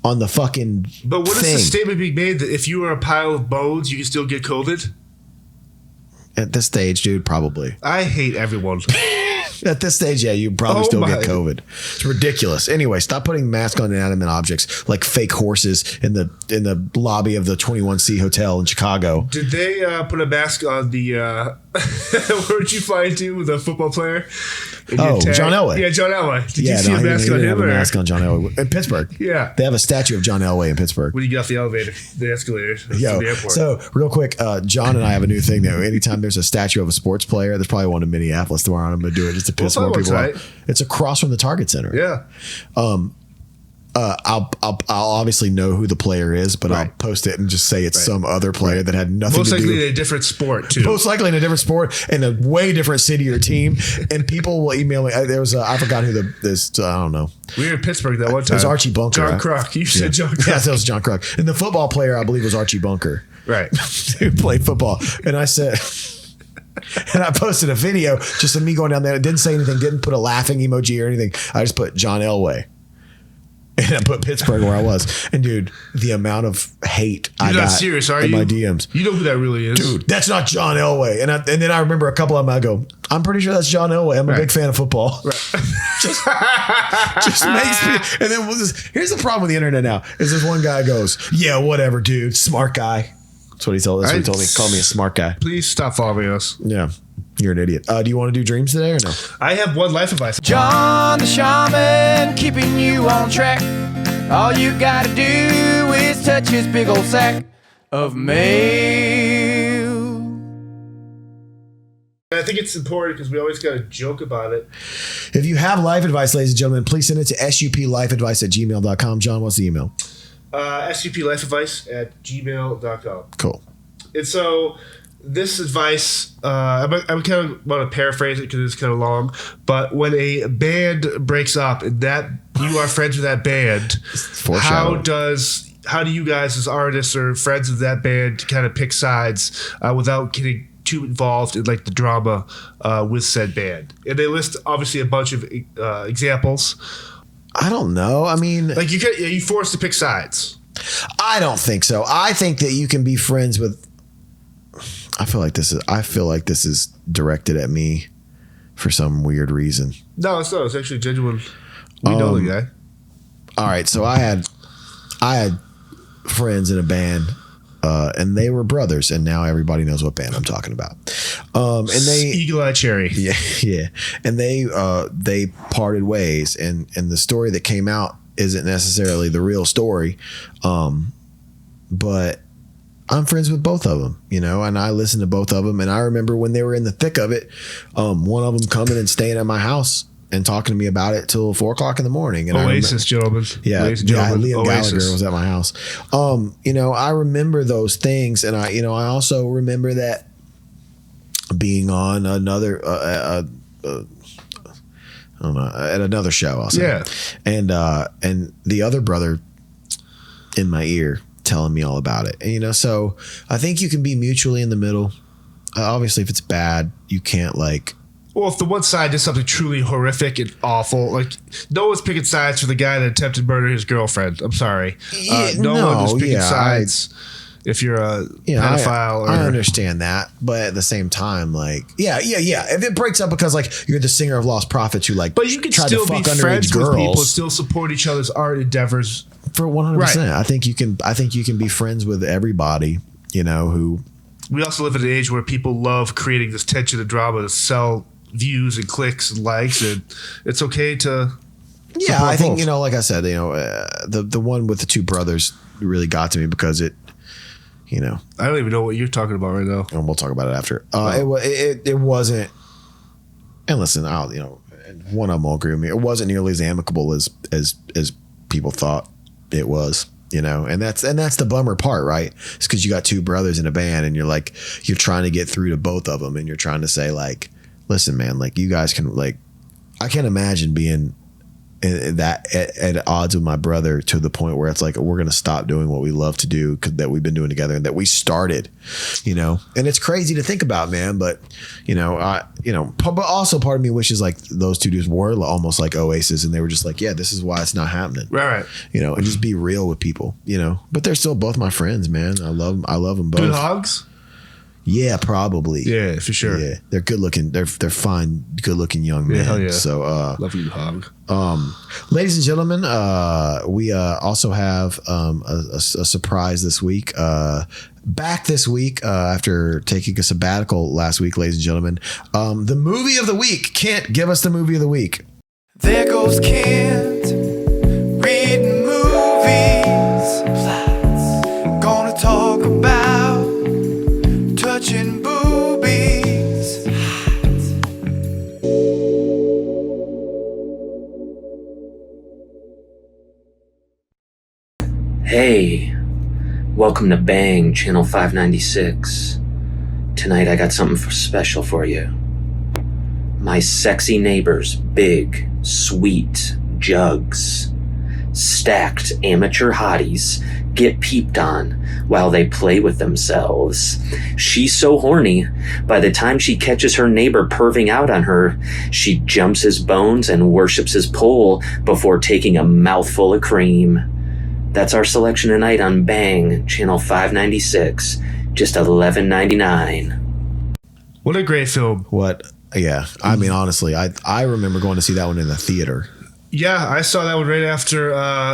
[SPEAKER 2] on the fucking
[SPEAKER 1] But what
[SPEAKER 2] thing.
[SPEAKER 1] is the statement being made that if you were a pile of bones, you can still get COVID?
[SPEAKER 2] At this stage, dude, probably.
[SPEAKER 1] I hate everyone.
[SPEAKER 2] At this stage, yeah, you probably
[SPEAKER 1] Oh
[SPEAKER 2] still
[SPEAKER 1] my.
[SPEAKER 2] get COVID. It's ridiculous. Anyway, stop putting masks on inanimate objects like fake horses in the lobby of the 21C Hotel in Chicago.
[SPEAKER 1] Did they put a mask on the where'd you fly into with a football player? in your
[SPEAKER 2] Oh,
[SPEAKER 1] tag?
[SPEAKER 2] John Elway.
[SPEAKER 1] Yeah, John Elway. Did
[SPEAKER 2] Yeah,
[SPEAKER 1] you see a
[SPEAKER 2] he
[SPEAKER 1] mask
[SPEAKER 2] didn't
[SPEAKER 1] on
[SPEAKER 2] have
[SPEAKER 1] him?
[SPEAKER 2] a
[SPEAKER 1] Or?
[SPEAKER 2] mask on John Elway in Pittsburgh.
[SPEAKER 1] Yeah.
[SPEAKER 2] They have a statue of John Elway in Pittsburgh.
[SPEAKER 1] When you get off the elevator, the escalator,
[SPEAKER 2] Yo,
[SPEAKER 1] to the airport.
[SPEAKER 2] so real quick, John and I have a new thing though. Anytime there's a statue of a sports player, there's probably one in Minneapolis tomorrow. I'm going to do it just to piss
[SPEAKER 1] Well,
[SPEAKER 2] more people
[SPEAKER 1] right.
[SPEAKER 2] off. It's across from the Target Center.
[SPEAKER 1] yeah.
[SPEAKER 2] I'll obviously know who the player is, but I'll
[SPEAKER 1] Right.
[SPEAKER 2] post it and just say it's some other player that had nothing
[SPEAKER 1] Most
[SPEAKER 2] to do.
[SPEAKER 1] likely in a different sport too.
[SPEAKER 2] Most likely in a different sport in a way different city or team, and people will email me. There was I forgot who I don't know.
[SPEAKER 1] We were in Pittsburgh that one time.
[SPEAKER 2] It was Archie Bunker.
[SPEAKER 1] John
[SPEAKER 2] right?
[SPEAKER 1] Kruk. You said John Kruk.
[SPEAKER 2] Yeah, that was John Kruk. And the football player, I believe, was Archie Bunker,
[SPEAKER 1] Right.
[SPEAKER 2] who played football. And I said, and I posted a video just of me going down there. It didn't say anything, didn't put a laughing emoji or anything. I just put John Elway. And I put Pittsburgh where I was. And dude, the amount of hate I
[SPEAKER 1] You're
[SPEAKER 2] got
[SPEAKER 1] not serious, are
[SPEAKER 2] in
[SPEAKER 1] you?
[SPEAKER 2] my DMs.
[SPEAKER 1] You know who that really is.
[SPEAKER 2] Dude, that's not John Elway. And then I remember a couple of them, I go, I'm pretty sure that's John Elway. I'm a
[SPEAKER 1] Right.
[SPEAKER 2] big fan of football. just makes me. And then here's the problem with the internet now is this one guy goes, yeah, whatever, dude. Smart guy. That's what he told me. Called me a smart guy.
[SPEAKER 1] Please stop following us.
[SPEAKER 2] Yeah. You're an idiot. Do you want to do dreams today or no?
[SPEAKER 1] I have one life advice.
[SPEAKER 3] John the Shaman, keeping you on track. All you gotta do is touch his big old sack of mail.
[SPEAKER 1] I think it's important because we always got to joke about it.
[SPEAKER 2] If you have life advice, ladies and gentlemen, please send it to suplifeadvice@gmail.com. John, what's the email?
[SPEAKER 1] SUPLifeadvice@gmail.com.
[SPEAKER 2] Cool.
[SPEAKER 1] And so this advice, I'm kind of want to paraphrase it because it's kind of long, but when a band breaks up and that you are friends with that band, how do you guys as artists or friends of that band kind of pick sides without getting too involved in like the drama with said band? And they list obviously a bunch of examples.
[SPEAKER 2] I don't know. I mean,
[SPEAKER 1] Like you forced to pick sides.
[SPEAKER 2] I don't think so. I think that you can be friends with. I feel like this is directed at me for some weird reason.
[SPEAKER 1] No, it's not. It's actually genuine. We know the guy.
[SPEAKER 2] All right, so I had friends in a band, and they were brothers, and now everybody knows what band I'm talking about. And they
[SPEAKER 1] Eagle Eye Cherry.
[SPEAKER 2] yeah, and they parted ways, and the story that came out isn't necessarily the real story, but I'm friends with both of them, and I listen to both of them. And I remember when they were in the thick of it, one of them coming and staying at my house and talking to me about it till 4:00 in the morning. And
[SPEAKER 1] Oasis, gentlemen.
[SPEAKER 2] yeah,
[SPEAKER 1] Ladies and gentlemen,
[SPEAKER 2] Liam
[SPEAKER 1] Oasis.
[SPEAKER 2] Gallagher was at my house. I remember those things. And I also remember that being on another, I don't know, at another show. I'll say.
[SPEAKER 1] Yeah.
[SPEAKER 2] And the other brother in my ear telling me all about it. And, so I think you can be mutually in the middle. Obviously, if it's bad, you can't
[SPEAKER 1] Well, if the one side did something truly horrific and awful, like no one's picking sides for the guy that attempted to murder his girlfriend. I'm sorry. No one is picking sides. if you're a
[SPEAKER 2] Yeah,
[SPEAKER 1] pedophile.
[SPEAKER 2] I understand that, but at the same time, like, yeah. If it breaks up because like you're the singer of Lost Prophets who like,
[SPEAKER 1] but you can
[SPEAKER 2] tried
[SPEAKER 1] still
[SPEAKER 2] to
[SPEAKER 1] be
[SPEAKER 2] fuck
[SPEAKER 1] friends
[SPEAKER 2] underage
[SPEAKER 1] with people,
[SPEAKER 2] girls
[SPEAKER 1] still support each other's art endeavors.
[SPEAKER 2] for 100%. I think you can be friends with everybody. You know who.
[SPEAKER 1] We also live in an age where people love creating this tension and drama to sell views and clicks and likes, and it's okay to.
[SPEAKER 2] Yeah, I think
[SPEAKER 1] both.
[SPEAKER 2] like I said, the one with the two brothers really got to me because it.
[SPEAKER 1] I don't even know what you're talking about right now.
[SPEAKER 2] And we'll talk about it after. It wasn't. And listen, one of them will agree with me. It wasn't nearly as amicable as people thought it was. And that's the bummer part, right? It's because you got two brothers in a band, and you're trying to get through to both of them, and you're trying to say like, listen, man, like you guys can like, I can't imagine being at odds with my brother to the point where it's like we're gonna stop doing what we love to do that we've been doing together and that we started, and it's crazy to think about, man. But but also part of me wishes like those two dudes were almost like Oasis, and they were just like, yeah, this is why it's not happening,
[SPEAKER 1] Right.
[SPEAKER 2] And just be real with people, But they're still both my friends, man. I love them both.
[SPEAKER 1] Good hogs.
[SPEAKER 2] Yeah, probably.
[SPEAKER 1] Yeah, for sure.
[SPEAKER 2] Yeah, they're good looking. They're fine, good looking young men.
[SPEAKER 1] Hell yeah.
[SPEAKER 2] So,
[SPEAKER 1] love you, hog.
[SPEAKER 2] ladies and gentlemen, we also have a surprise this week. Back this week after taking a sabbatical last week, ladies and gentlemen. The movie of the week. Kent, give us the movie of the week.
[SPEAKER 3] There goes Kent, reading movies. Gonna talk about touching boobies.
[SPEAKER 7] Hey, welcome to Bang, Channel 596. Tonight I got something special for you. My sexy neighbor's big, sweet jugs. Stacked amateur hotties get peeped on while they play with themselves. She's so horny, by the time she catches her neighbor perving out on her, she jumps his bones and worships his pole before taking a mouthful of cream. That's our selection tonight on Bang, Channel 596, just $11.99.
[SPEAKER 1] What a great film.
[SPEAKER 2] What? Yeah. I mean, honestly, I remember going to see that one in the theater.
[SPEAKER 1] Yeah, I saw that one right after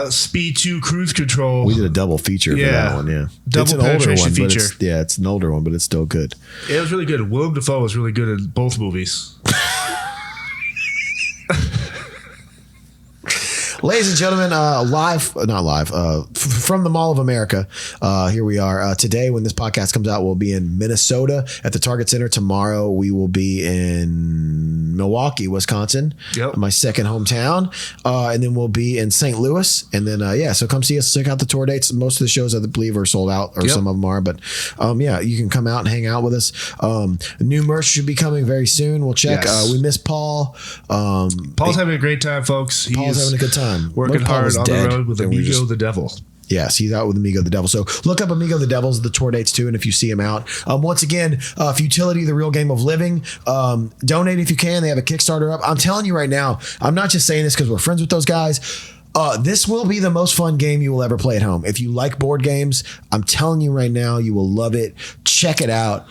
[SPEAKER 1] Speed 2 Cruise Control.
[SPEAKER 2] We did a double feature for that one, yeah.
[SPEAKER 1] Double
[SPEAKER 2] it's an older
[SPEAKER 1] penetration
[SPEAKER 2] one, but
[SPEAKER 1] feature.
[SPEAKER 2] it's an older one, but it's still good.
[SPEAKER 1] It was really good. Willem Dafoe was really good in both movies.
[SPEAKER 2] Ladies and gentlemen, from the Mall of America, here we are. Today, when this podcast comes out, we'll be in Minnesota at the Target Center. Tomorrow, we will be in Milwaukee, Wisconsin, my second hometown. And then we'll be in St. Louis. And then, so come see us, check out the tour dates. Most of the shows, I believe, are sold out, or some of them are. But, you can come out and hang out with us. New merch should be coming very soon. We'll check.
[SPEAKER 1] Yes.
[SPEAKER 2] We miss Paul.
[SPEAKER 1] Paul's having a great time, folks.
[SPEAKER 2] Paul's having a good time.
[SPEAKER 1] Working hard on the road with Amigo the Devil.
[SPEAKER 2] Yes, he's out with Amigo the Devil. So look up Amigo the Devil's the tour dates too, and if you see him out, once again, Futility, the real game of living. Donate if you can. They have a Kickstarter up. I'm telling you right now, I'm not just saying this because we're friends with those guys. This will be the most fun game you will ever play at home. If you like board games, I'm telling you right now, you will love it. Check it out.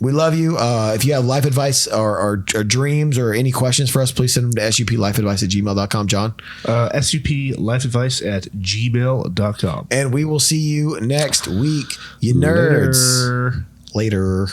[SPEAKER 2] We love you. If you have life advice or dreams or any questions for us, please send them to suplifeadvice@gmail.com, John.
[SPEAKER 1] suplifeadvice@gmail.com.
[SPEAKER 2] And we will see you next week, you nerds. Later.